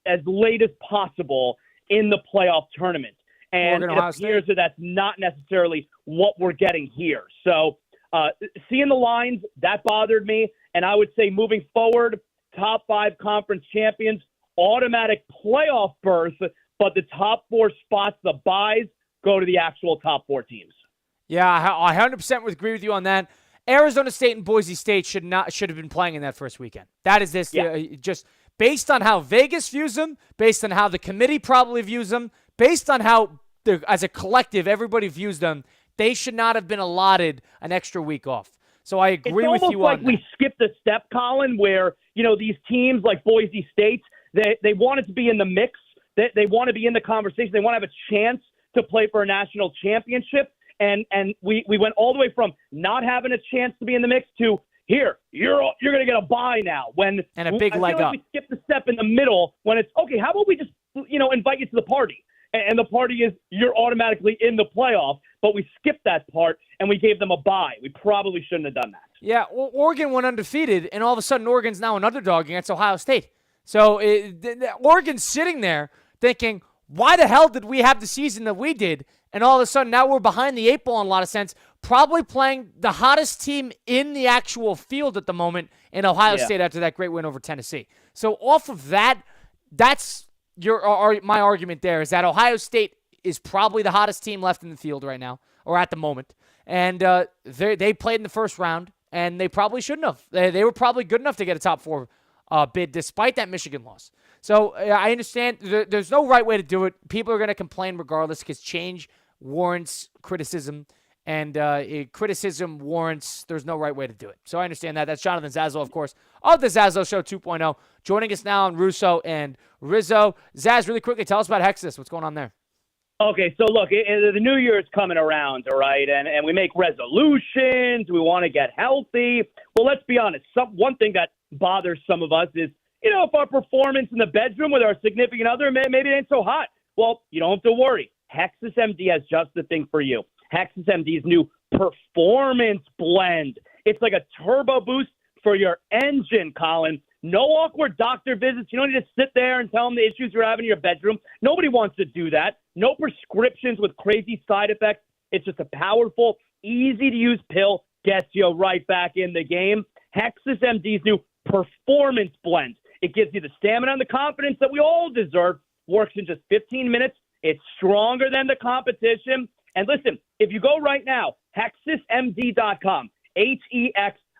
as late as possible in the playoff tournament. And Oregon, it Ohio appears State. that that's not necessarily what we're getting here. So seeing the lines, that bothered me. And I would say moving forward, top 5 conference champions, automatic playoff berth, but the top 4 spots, the byes, go to the actual top 4 teams. Yeah, I 100% agree with you on that. Arizona State and Boise State should have been playing in that first weekend. That is this just based on how Vegas views them, based on how the committee probably views them, based on how as a collective everybody views them. They should not have been allotted an extra week off. So I agree with you on that. It's almost like we skipped a step, Colin, where these teams like Boise State, they wanted to be in the mix. They want to be in the conversation. They want to have a chance to play for a national championship. And we went all the way from not having a chance to be in the mix to here, you're going to get a bye now. And a big leg up. We skipped a step in the middle when it's, okay, how about we just invite you to the party? And the party is you're automatically in the playoff, but we skipped that part and we gave them a bye. We probably shouldn't have done that. Yeah, well, Oregon went undefeated, and all of a sudden Oregon's now an underdog against Ohio State. So Oregon's sitting there thinking, why the hell did we have the season that we did? And all of a sudden now we're behind the 8 ball in a lot of sense, probably playing the hottest team in the actual field at the moment in Ohio State after that great win over Tennessee. So off of that, that's my argument there is that Ohio State is probably the hottest team left in the field right now, or at the moment. And they played in the first round, and they probably shouldn't have. They were probably good enough to get a top 4 bid despite that Michigan loss. So I understand there's no right way to do it. People are going to complain regardless because change warrants criticism, and criticism warrants there's no right way to do it. So I understand that. That's Jonathan Zaslow, of course, of the Zaslow Show 2.0, joining us now on Russo and Rizzo. Zaz, really quickly, tell us about Hexus. What's going on there? Okay, so look, the new year is coming around, all right, and we make resolutions. We want to get healthy. Well, let's be honest. One thing that bothers some of us is, if our performance in the bedroom with our significant other, maybe it ain't so hot. Well, you don't have to worry. Hexus MD has just the thing for you. Hexus MD's new performance blend. It's like a turbo boost for your engine, Colin. No awkward doctor visits. You don't need to sit there and tell them the issues you're having in your bedroom. Nobody wants to do that. No prescriptions with crazy side effects. It's just a powerful, easy-to-use pill. Gets you right back in the game. Hexus MD's new performance blend. It gives you the stamina and the confidence that we all deserve. Works in just 15 minutes. It's stronger than the competition. And listen, if you go right now, HexisMD.com,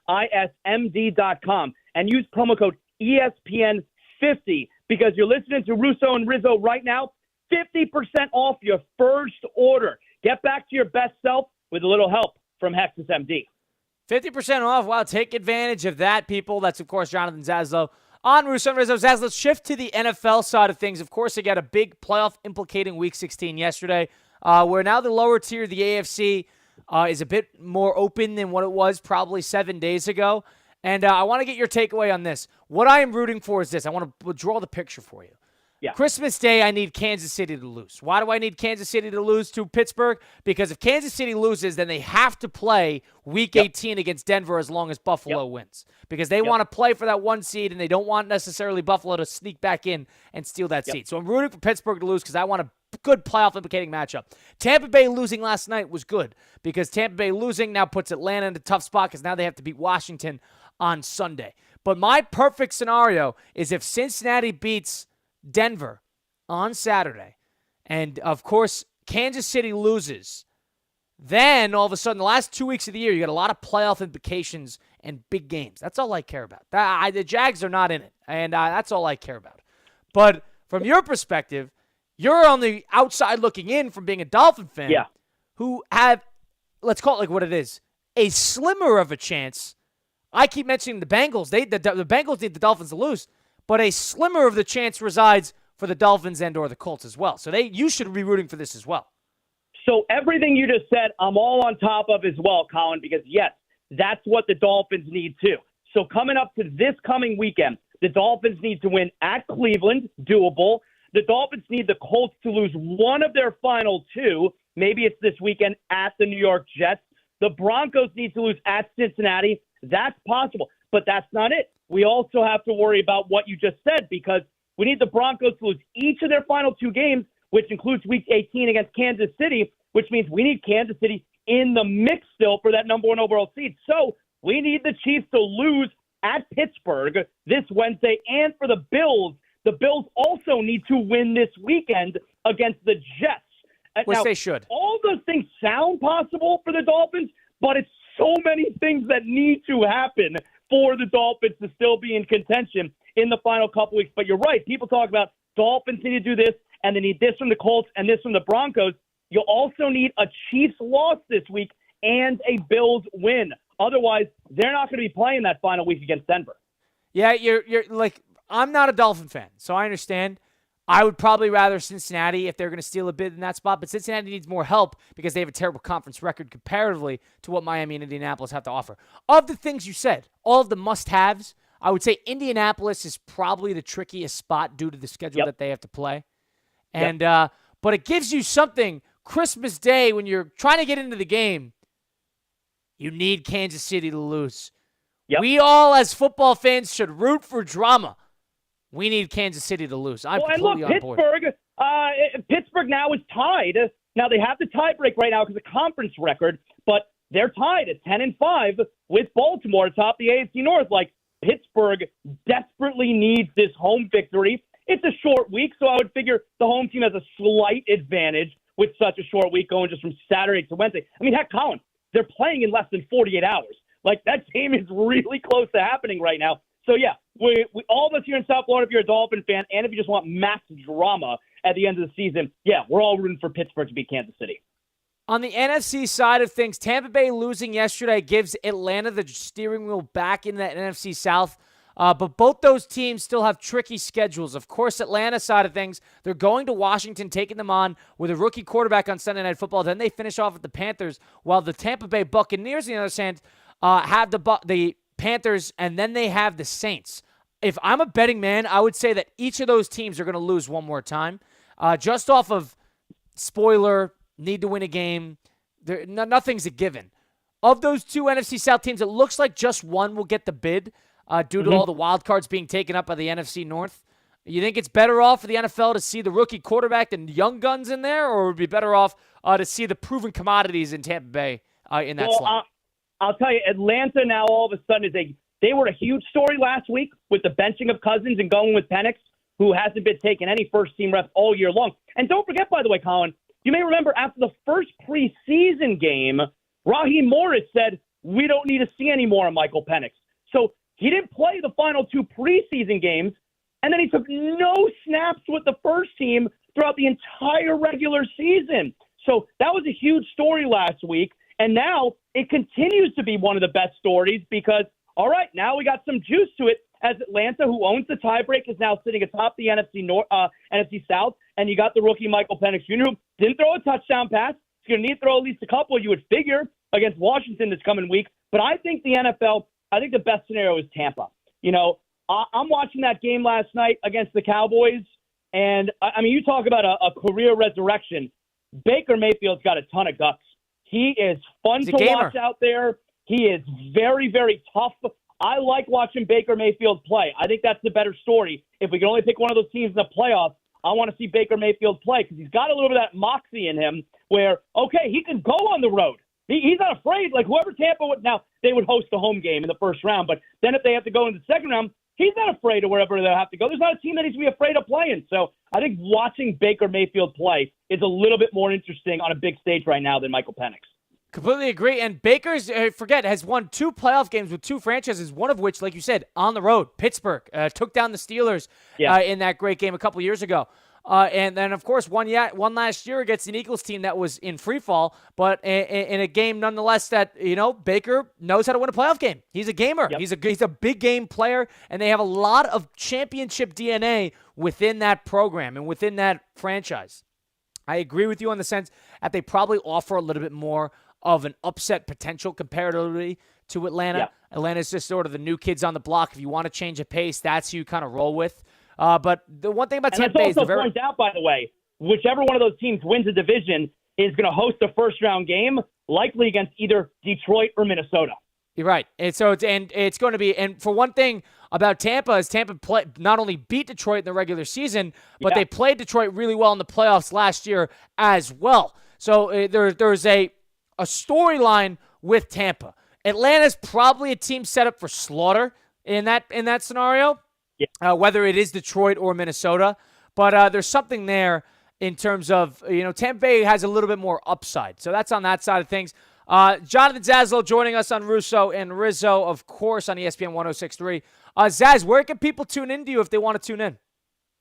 HEXISMD.com, and use promo code ESPN50 because you're listening to Russo and Rizzo right now, 50% off your first order. Get back to your best self with a little help from Hexis MD. 50% off. Wow, take advantage of that, people. That's, of course, Jonathan Zaslow on Russo and Rizzo. Zaz, let's shift to the NFL side of things. Of course, they got a big playoff implicating Week 16 yesterday, where now the lower tier of the AFC is a bit more open than what it was probably 7 days ago. And I want to get your takeaway on this. What I am rooting for is this. I want to draw the picture for you. Yeah. Christmas Day, I need Kansas City to lose. Why do I need Kansas City to lose to Pittsburgh? Because if Kansas City loses, then they have to play Week 18 against Denver as long as Buffalo wins. Because they want to play for that 1 seed, and they don't want necessarily Buffalo to sneak back in and steal that seat. So I'm rooting for Pittsburgh to lose because I want a good playoff implicating matchup. Tampa Bay losing last night was good because Tampa Bay losing now puts Atlanta in a tough spot because now they have to beat Washington on Sunday. But my perfect scenario is if Cincinnati beats Denver on Saturday, and of course Kansas City loses, then all of a sudden the last 2 weeks of the year you got a lot of playoff implications and big games. That's all I care about. The Jags are not in it, and that's all I care about. But from your perspective, you're on the outside looking in from being a Dolphin fan who have, let's call it like what it is, a slimmer of a chance. I keep mentioning the Bengals. The Bengals need the Dolphins to lose, but a slimmer of the chance resides for the Dolphins and or the Colts as well. So you should be rooting for this as well. So everything you just said, I'm all on top of as well, Colin, because yes, that's what the Dolphins need too. So coming up to this coming weekend, the Dolphins need to win at Cleveland, doable. The Dolphins need the Colts to lose one of their final 2. Maybe it's this weekend at the New York Jets. The Broncos need to lose at Cincinnati. That's possible, but that's not it. We also have to worry about what you just said because we need the Broncos to lose each of their final 2 games which includes Week 18 against Kansas City, which means we need Kansas City in the mix still for that number 1 overall seed. So we need the Chiefs to lose at Pittsburgh this Wednesday. And for the Bills also need to win this weekend against the Jets. Which now, they should. All those things sound possible for the Dolphins, but it's so many things that need to happen for the Dolphins to still be in contention in the final couple weeks. But you're right. People talk about Dolphins need to do this, and they need this from the Colts and this from the Broncos. You'll also need a Chiefs loss this week and a Bills win. Otherwise, they're not going to be playing that final week against Denver. Yeah, you're like, I'm not a Dolphin fan, so I understand. I would probably rather Cincinnati if they're going to steal a bid in that spot, but Cincinnati needs more help because they have a terrible conference record comparatively to what Miami and Indianapolis have to offer. Of the things you said, all of the must-haves, I would say Indianapolis is probably the trickiest spot due to the schedule that they have to play. And but it gives you something Christmas Day when you're trying to get into the game. You need Kansas City to lose. We all, as football fans, should root for drama. We need Kansas City to lose. I'm completely on board. Pittsburgh now is tied. Now, they have the tiebreak right now because of conference record, but they're tied at 10-5 with Baltimore atop the AFC North. Like, Pittsburgh desperately needs this home victory. It's a short week, so I would figure the home team has a slight advantage with such a short week going just from Saturday to Wednesday. I mean, heck, Colin, they're playing in less than 48 hours. Like, that game is really close to happening right now. So, yeah, we all of us here in South Florida, if you're a Dolphin fan, and if you just want max drama at the end of the season, yeah, we're all rooting for Pittsburgh to beat Kansas City. On the NFC side of things, Tampa Bay losing yesterday gives Atlanta the steering wheel back in that NFC South. But both those teams still have tricky schedules. Of course, Atlanta side of things, they're going to Washington, taking them on with a rookie quarterback on Sunday Night Football. Then they finish off with the Panthers, while the Tampa Bay Buccaneers, on the other hand, have the Panthers, and then they have the Saints. If I'm a betting man, I would say that each of those teams are going to lose one more time. Just off of spoiler, need to win a game. Nothing's a given. Of those two NFC South teams, it looks like just one will get the bid due to all the wild cards being taken up by the NFC North. You think it's better off for the NFL to see the rookie quarterback and young guns in there, or would it be better off to see the proven commodities in Tampa Bay in that slot? I'll tell you, Atlanta now all of a sudden they were a huge story last week with the benching of Cousins and going with Penix, who hasn't been taking any first-team reps all year long. And don't forget, by the way, Colin, you may remember after the first preseason game, Raheem Morris said, we don't need to see any more of Michael Penix. So he didn't play the final two preseason games, and then he took no snaps with the first team throughout the entire regular season. So that was a huge story last week. And now it continues to be one of the best stories because, all right, now we got some juice to it as Atlanta, who owns the tiebreak, is now sitting atop the NFC South. And you got the rookie Michael Penix Jr., who didn't throw a touchdown pass. He's going to need to throw at least a couple, you would figure, against Washington this coming week. But I think the NFL, I think the best scenario is Tampa. You know, I'm watching that game last night against the Cowboys. And, I mean, you talk about a career resurrection. Baker Mayfield's got a ton of guts. He is fun to watch out there. He is very, very tough. I like watching Baker Mayfield play. I think that's the better story. If we can only pick one of those teams in the playoffs, I want to see Baker Mayfield play because he's got a little bit of that moxie in him where, okay, he can go on the road. He's not afraid. Like whoever Tampa would, now they would host the home game in the first round, but then if they have to go in the second round, he's not afraid of wherever they have to go. There's not a team that needs to be afraid of playing. So I think watching Baker Mayfield play is a little bit more interesting on a big stage right now than Michael Penix. Completely agree. And Baker's, has won 2 playoff games with 2 franchises, one of which, like you said, on the road. Pittsburgh took down the Steelers in that great game a couple years ago. And then, of course, one last year against an Eagles team that was in free fall, but in a game nonetheless that, Baker knows how to win a playoff game. He's a gamer. Yep. He's a big game player, and they have a lot of championship DNA within that program and within that franchise. I agree with you on the sense that they probably offer a little bit more of an upset potential comparatively to Atlanta. Yep. Atlanta's just sort of the new kids on the block. If you want to change a pace, that's who you kind of roll with. But the one thing about Tampa Bay is point out, by the way, whichever one of those teams wins a division is going to host a first-round game, likely against either Detroit or Minnesota. You're right. And so it's going to be, and for one thing about Tampa is Tampa not only beat Detroit in the regular season, but they played Detroit really well in the playoffs last year as well. So there's a storyline with Tampa. Atlanta's probably a team set up for slaughter in that scenario, whether it is Detroit or Minnesota. But there's something there in terms of, Tampa Bay has a little bit more upside. So that's on that side of things. Jonathan Zaslow joining us on Russo and Rizzo, of course, on ESPN 106.3. Zaz, where can people tune into you if they want to tune in?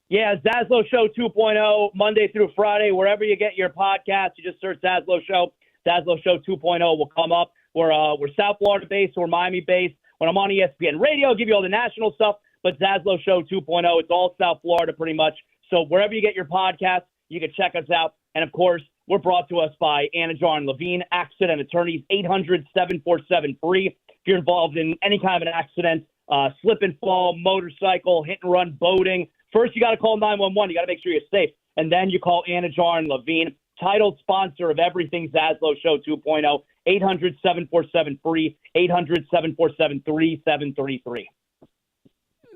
Yeah, Zaslow Show 2.0, Monday through Friday, wherever you get your podcast. You just search Zaslow Show. Zaslow Show 2.0 will come up. We're South Florida based. We're Miami based. When I'm on ESPN Radio, I'll give you all the national stuff. But Zaslow Show 2.0, it's all South Florida pretty much. So wherever you get your podcast, you can check us out. And, of course, we're brought to us by Anajar and Levine, accident attorneys, 800-747-FREE. If you're involved in any kind of an accident, slip and fall, motorcycle, hit and run, boating, first you got to call 911. You got to make sure you're safe. And then you call Anajar and Levine, titled sponsor of everything Zaslow Show 2.0, 800-747-FREE, 800-747-3733.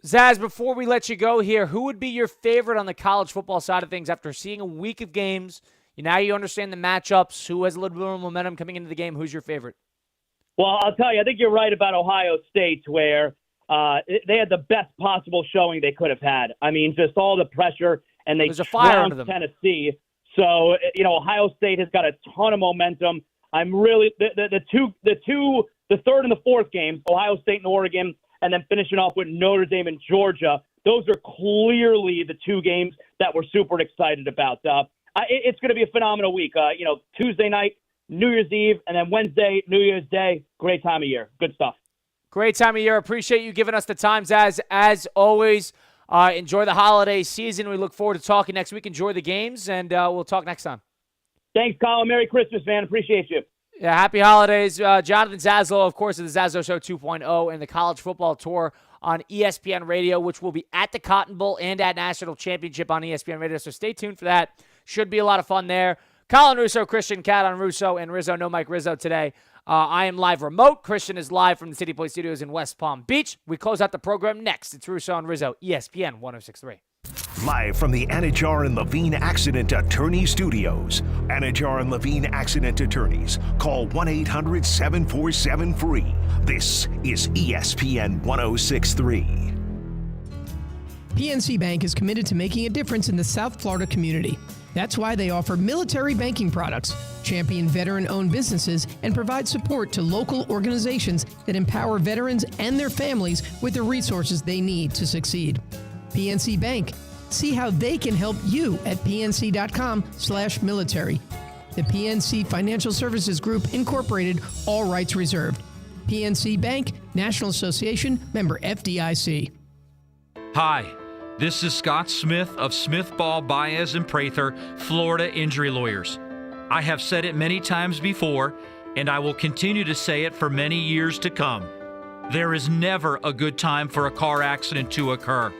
Zaz, before we let you go here, who would be your favorite on the college football side of things after seeing a week of games? Now you understand the matchups. Who has a little bit more momentum coming into the game? Who's your favorite? Well, I'll tell you, I think you're right about Ohio State, where they had the best possible showing they could have had. I mean, just all the pressure, and they There's a fire under them. Tennessee. So, Ohio State has got a ton of momentum. I'm really the third and the fourth games, Ohio State and Oregon, and then finishing off with Notre Dame and Georgia. Those are clearly the two games that we're super excited about. It's going to be a phenomenal week. Tuesday night, New Year's Eve, and then Wednesday, New Year's Day. Great time of year. Good stuff. Great time of year. Appreciate you giving us the times as always. Enjoy the holiday season. We look forward to talking next week. Enjoy the games, and we'll talk next time. Thanks, Colin. Merry Christmas, man. Appreciate you. Yeah, happy holidays. Jonathan Zaslow, of course, of the Zaslow Show 2.0 and the College Football Tour on ESPN Radio, which will be at the Cotton Bowl and at National Championship on ESPN Radio. So stay tuned for that. Should be a lot of fun there. Colin Russo, Christian Cat on Russo, and Rizzo, no Mike Rizzo today. I am live remote. Christian is live from the City Place Studios in West Palm Beach. We close out the program next. It's Russo and Rizzo, ESPN 106.3. Live from the Anajar and Levine Accident Attorney Studios. Anajar and Levine Accident Attorneys. Call 1-800-747-FREE. This is ESPN 106.3. PNC Bank is committed to making a difference in the South Florida community. That's why they offer military banking products, champion veteran-owned businesses, and provide support to local organizations that empower veterans and their families with the resources they need to succeed. PNC Bank. See how they can help you at pnc.com/military. The PNC Financial Services Group, Incorporated, all rights reserved. PNC Bank, National Association, member FDIC. Hi, this is Scott Smith of Smith, Ball, Baez, and Prather, Florida Injury Lawyers. I have said it many times before, and I will continue to say it for many years to come. There is never a good time for a car accident to occur,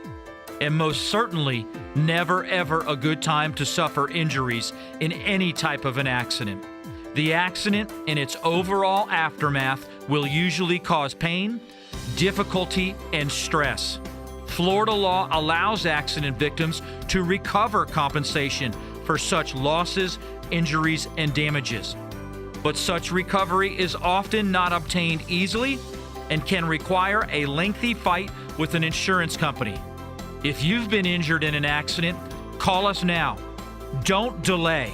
and most certainly never ever a good time to suffer injuries in any type of an accident. The accident and its overall aftermath will usually cause pain, difficulty, and stress. Florida law allows accident victims to recover compensation for such losses, injuries, and damages. But such recovery is often not obtained easily and can require a lengthy fight with an insurance company. If you've been injured in an accident, call us now. Don't delay.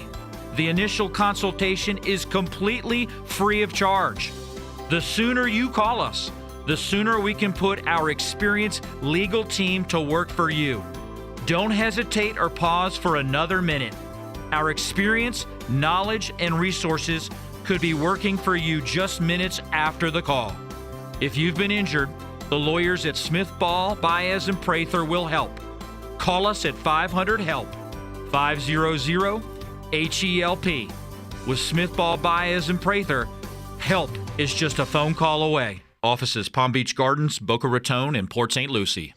The initial consultation is completely free of charge. The sooner you call us, the sooner we can put our experienced legal team to work for you. Don't hesitate or pause for another minute. Our experience, knowledge, and resources could be working for you just minutes after the call. If you've been injured, the lawyers at Smith, Ball, Baez, and Prather will help. Call us at 500-HELP, 500-HELP. With Smith, Ball, Baez, and Prather, help is just a phone call away. Offices Palm Beach Gardens, Boca Raton, and Port St. Lucie.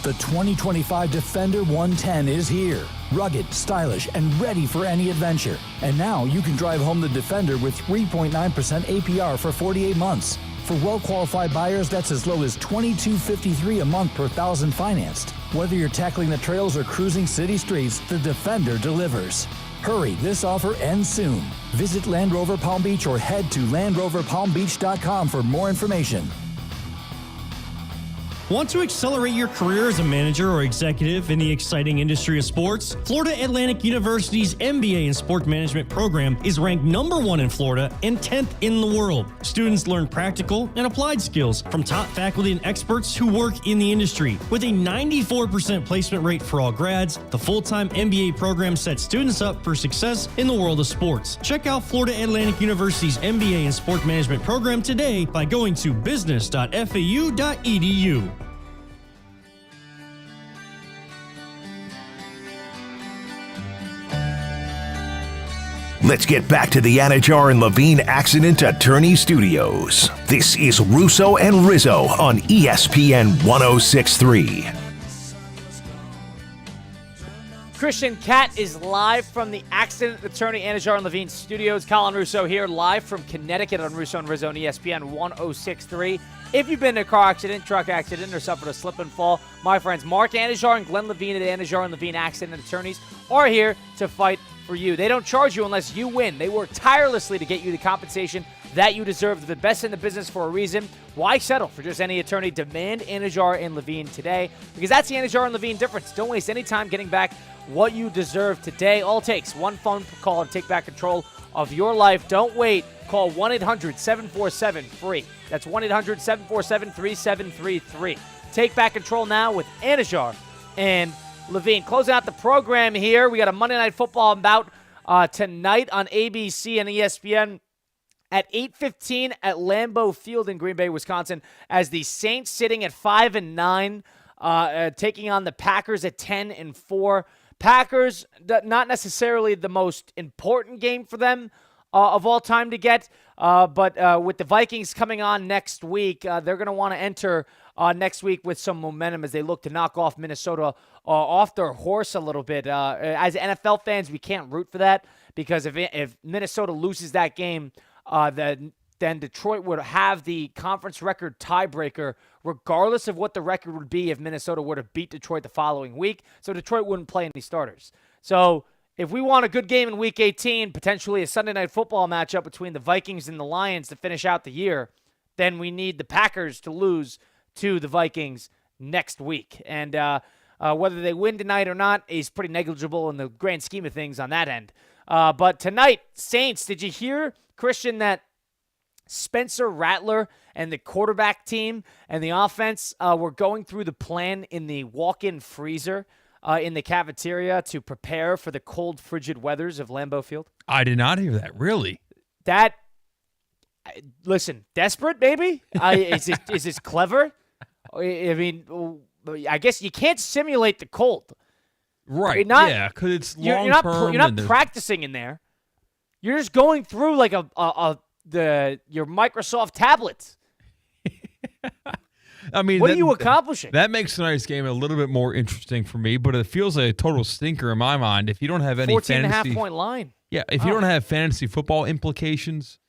The 2025 Defender 110 is here. Rugged, stylish, and ready for any adventure. And now you can drive home the Defender with 3.9% APR for 48 months. For well-qualified buyers, that's as low as $22.53 a month per thousand financed. Whether you're tackling the trails or cruising city streets, the Defender delivers. Hurry, this offer ends soon. Visit Land Rover Palm Beach or head to LandRoverPalmBeach.com for more information. Want to accelerate your career as a manager or executive in the exciting industry of sports? Florida Atlantic University's MBA in Sport Management program is ranked #1 in Florida and 10th in the world. Students learn practical and applied skills from top faculty and experts who work in the industry. With a 94% placement rate for all grads, the full-time MBA program sets students up for success in the world of sports. Check out Florida Atlantic University's MBA in Sport Management program today by going to business.fau.edu. Let's get back to the Anajar and Levine Accident Attorney Studios. This is Russo and Rizzo on ESPN 1063. Christian Cat is live from the Accident Attorney Anajar and Levine Studios. Colin Russo here, live from Connecticut on Russo and Rizzo on ESPN 1063. If you've been in a car accident, truck accident, or suffered a slip and fall, my friends Mark Anajar and Glenn Levine at Anajar and Levine Accident Attorneys are here to fight for you. They don't charge you unless you win. They work tirelessly to get you the compensation that you deserve. They're the best in the business for a reason. Why settle for just any attorney? Demand Anajar and Levine today, because that's the Anajar and Levine difference. Don't waste any time getting back what you deserve today. All it takes one phone call to take back control of your life. Don't wait. Call 1-800-747-FREE. That's 1-800-747-3733. Take back control now with Anajar and Levine. Closing out the program here, we got a Monday Night Football bout tonight on ABC and ESPN at 8:15 at Lambeau Field in Green Bay, Wisconsin, as the Saints sitting at 5-9, taking on the Packers at 10-4. Packers, not necessarily the most important game for them of all time to get, but with the Vikings coming on next week, they're going to want to enter next week with some momentum as they look to knock off Minnesota off their horse a little bit. As NFL fans, we can't root for that, because if Minnesota loses that game, then Detroit would have the conference record tiebreaker, regardless of what the record would be if Minnesota were to beat Detroit the following week. So Detroit wouldn't play any starters. So if we want a good game in Week 18, potentially a Sunday Night Football matchup between the Vikings and the Lions to finish out the year, then we need the Packers to lose to the Vikings next week. And whether they win tonight or not is pretty negligible in the grand scheme of things on that end. But tonight, Saints, did you hear, Christian, that Spencer Rattler and the quarterback team and the offense were going through the plan in the walk-in freezer in the cafeteria to prepare for the cold, frigid weathers of Lambeau Field? I did not hear that. Really? Listen, desperate, maybe? Is this clever? I mean, I guess you can't simulate the cold. Right, yeah, because it's long-term. You're not practicing in there. You're just going through like your Microsoft tablets. I mean, what are you accomplishing? That makes tonight's game a little bit more interesting for me, but it feels like a total stinker in my mind if you don't have any 14.5-point line. Yeah, if you don't have fantasy football implications,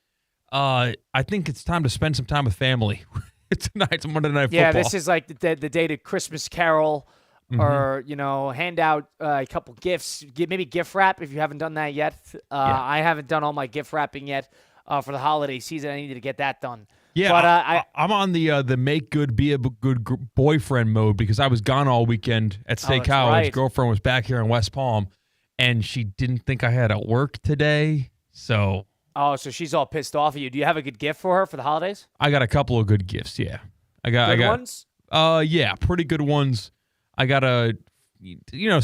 I think it's time to spend some time with family. Tonight's Monday Night Football. Yeah, this is like the day to Christmas Carol, or hand out a couple gifts, maybe gift wrap if you haven't done that yet. I haven't done all my gift wrapping yet for the holiday season. I needed to get that done. Yeah, but I'm on the make good, be a good boyfriend mode, because I was gone all weekend at State College. Right. Girlfriend was back here in West Palm, and she didn't think I had to work today, so. Oh, so she's all pissed off at you. Do you have a good gift for her for the holidays? I got a couple of good gifts, yeah. I got ones? Yeah, pretty good ones. I got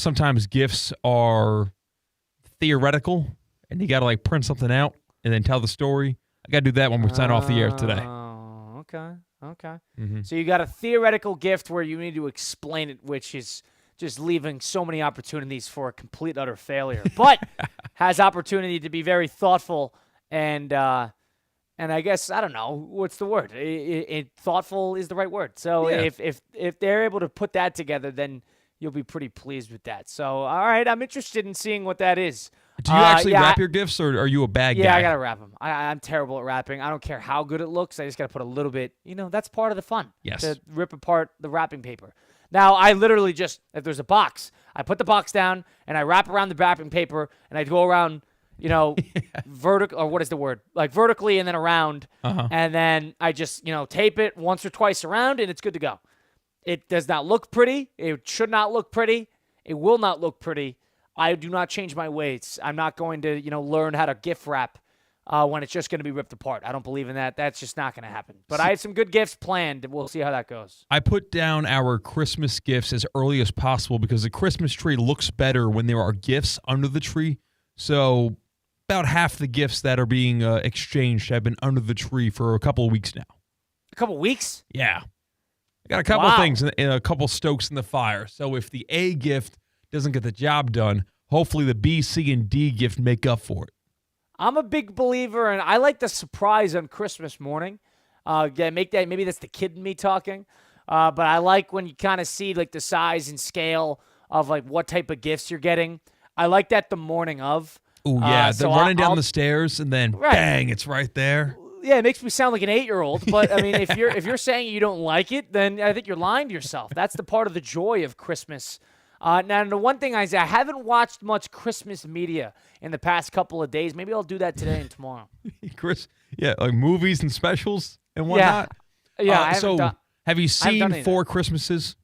sometimes gifts are theoretical, and you got to like print something out and then tell the story. I got to do that when we sign off the air today. Oh, okay. Mm-hmm. So you got a theoretical gift where you need to explain it, which is just leaving so many opportunities for a complete, utter failure. But has opportunity to be very thoughtful and And I guess, I don't know, what's the word? Thoughtful is the right word. So if they're able to put that together, then you'll be pretty pleased with that. So, all right, I'm interested in seeing what that is. Do you actually wrap your gifts, or are you a bag guy? Yeah, I got to wrap them. I'm terrible at wrapping. I don't care how good it looks. I just got to put a little bit. That's part of the fun. Yes. To rip apart the wrapping paper. Now, I literally just, if there's a box, I put the box down, and I wrap around the wrapping paper, and I go around, vertical, or what is the word? Like vertically and then around. And then I just, tape it once or twice around, and it's good to go. It does not look pretty. It should not look pretty. It will not look pretty. I do not change my ways. I'm not going to, learn how to gift wrap when it's just going to be ripped apart. I don't believe in that. That's just not going to happen. But I have some good gifts planned. We'll see how that goes. I put down our Christmas gifts as early as possible because the Christmas tree looks better when there are gifts under the tree. So about half the gifts that are being exchanged have been under the tree for a couple of weeks now. A couple of weeks? Yeah. I got a couple of things and a couple stokes in the fire. So if the A gift doesn't get the job done, hopefully the B, C, and D gift make up for it. I'm a big believer, and I like the surprise on Christmas morning. Maybe that's the kid in me talking, but I like when you kind of see like the size and scale of like what type of gifts you're getting. I like that the morning of. Oh yeah, so running down the stairs and then bang, it's right there. Yeah, it makes me sound like an 8-year-old. But I mean, if you're saying you don't like it, then I think you're lying to yourself. That's the part of the joy of Christmas. Now, the one thing I haven't watched much Christmas media in the past couple of days. Maybe I'll do that today and tomorrow. Like movies and specials and whatnot. Yeah. Have you seen Four Christmases?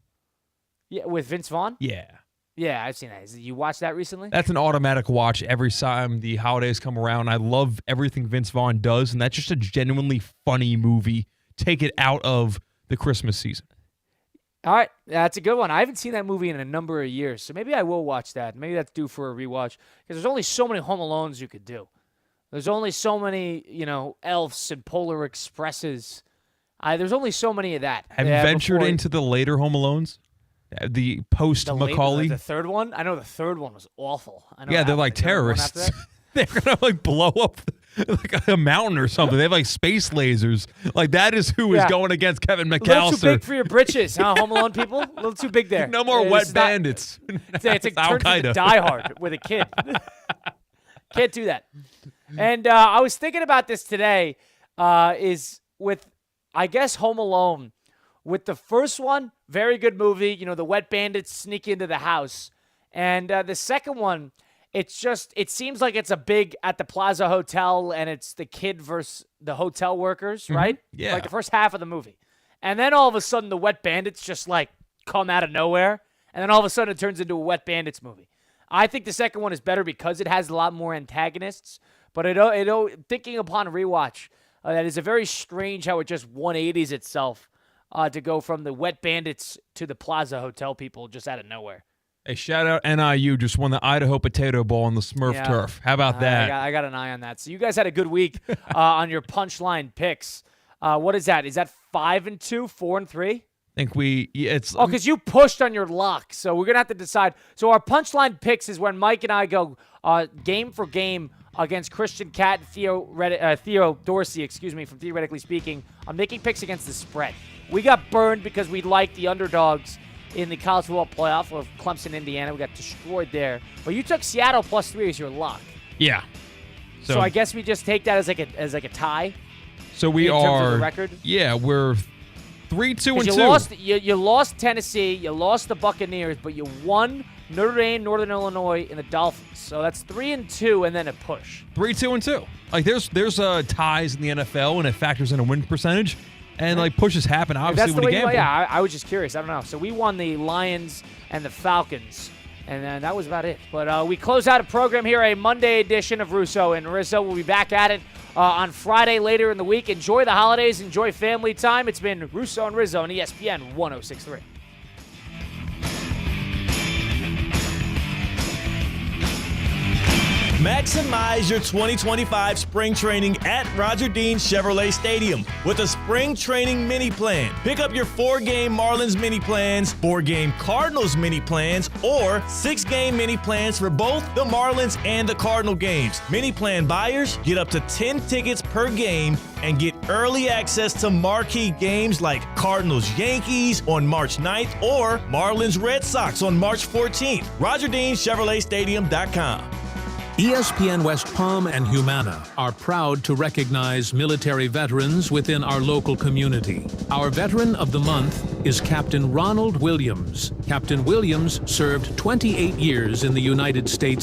Yeah, with Vince Vaughn? Yeah. Yeah, I've seen that. You watched that recently? That's an automatic watch every time the holidays come around. I love everything Vince Vaughn does, and that's just a genuinely funny movie. Take it out of the Christmas season. All right, that's a good one. I haven't seen that movie in a number of years, so maybe I will watch that. Maybe that's due for a rewatch, because there's only so many Home Alones you could do. There's only so many, Elfs and Polar Expresses. There's only so many of that. Have you ventured into the later Home Alones? The post-Macaulay? The third one? I know the third one was awful. They're like terrorists. They're going to blow up like a mountain or something. They have like space lasers. Like that is who is going against Kevin McAllister. A little too big for your britches, huh, Home Alone people? A little too big there. No more wet bandits. It's like turns into Die Hard with a kid. Can't do that. And I was thinking about this today is with, I guess, Home Alone. With the first one, very good movie. The wet bandits sneak into the house. And the second one, it seems like it's a big at the Plaza Hotel, and it's the kid versus the hotel workers, right? Yeah. Like the first half of the movie. And then all of a sudden, the wet bandits just like come out of nowhere. And then all of a sudden, it turns into a wet bandits movie. I think the second one is better because it has a lot more antagonists. But thinking upon rewatch, that is a very strange how it just 180s itself. To go from the wet bandits to the Plaza Hotel people just out of nowhere. Hey, shout out NIU just won the Idaho Potato Bowl on the Smurf turf. How about that? I got an eye on that. So you guys had a good week on your punchline picks. What is that? Is that 5-2, 4-3? I think it's because you pushed on your lock, so we're gonna have to decide. So our punchline picks is when Mike and I go game for game against Christian Cat and Theo Dorsey, from Theoretically Speaking. I'm making picks against the spread. We got burned because we liked the underdogs in the college football playoff of Clemson, Indiana. We got destroyed there. But you took Seattle +3 as your lock. Yeah. So I guess we just take that as like a tie. So we in are terms of the record. Yeah, we're 3-2-2. You lost Tennessee, you lost the Buccaneers, but you won Notre Dame, Northern Illinois, and the Dolphins. So that's 3-2, and then a push. 3-2-2. Like there's ties in the NFL, and it factors in a win percentage. And, pushes happen, obviously, when you gamble. I was just curious. I don't know. So we won the Lions and the Falcons, and then that was about it. But we close out a program here, a Monday edition of Russo and Rizzo. We'll be back at it on Friday later in the week. Enjoy the holidays. Enjoy family time. It's been Russo and Rizzo on ESPN 106.3. Maximize your 2025 spring training at Roger Dean Chevrolet Stadium with a spring training mini plan. Pick up your 4-game Marlins mini plans, 4-game Cardinals mini plans, or 6-game mini plans for both the Marlins and the Cardinal games. Mini plan buyers get up to 10 tickets per game and get early access to marquee games like Cardinals-Yankees on March 9th or Marlins-Red Sox on March 14th. RogerDeanChevroletStadium.com. ESPN West Palm and Humana are proud to recognize military veterans within our local community. Our Veteran of the Month is Captain Ronald Williams. Captain Williams served 28 years in the United States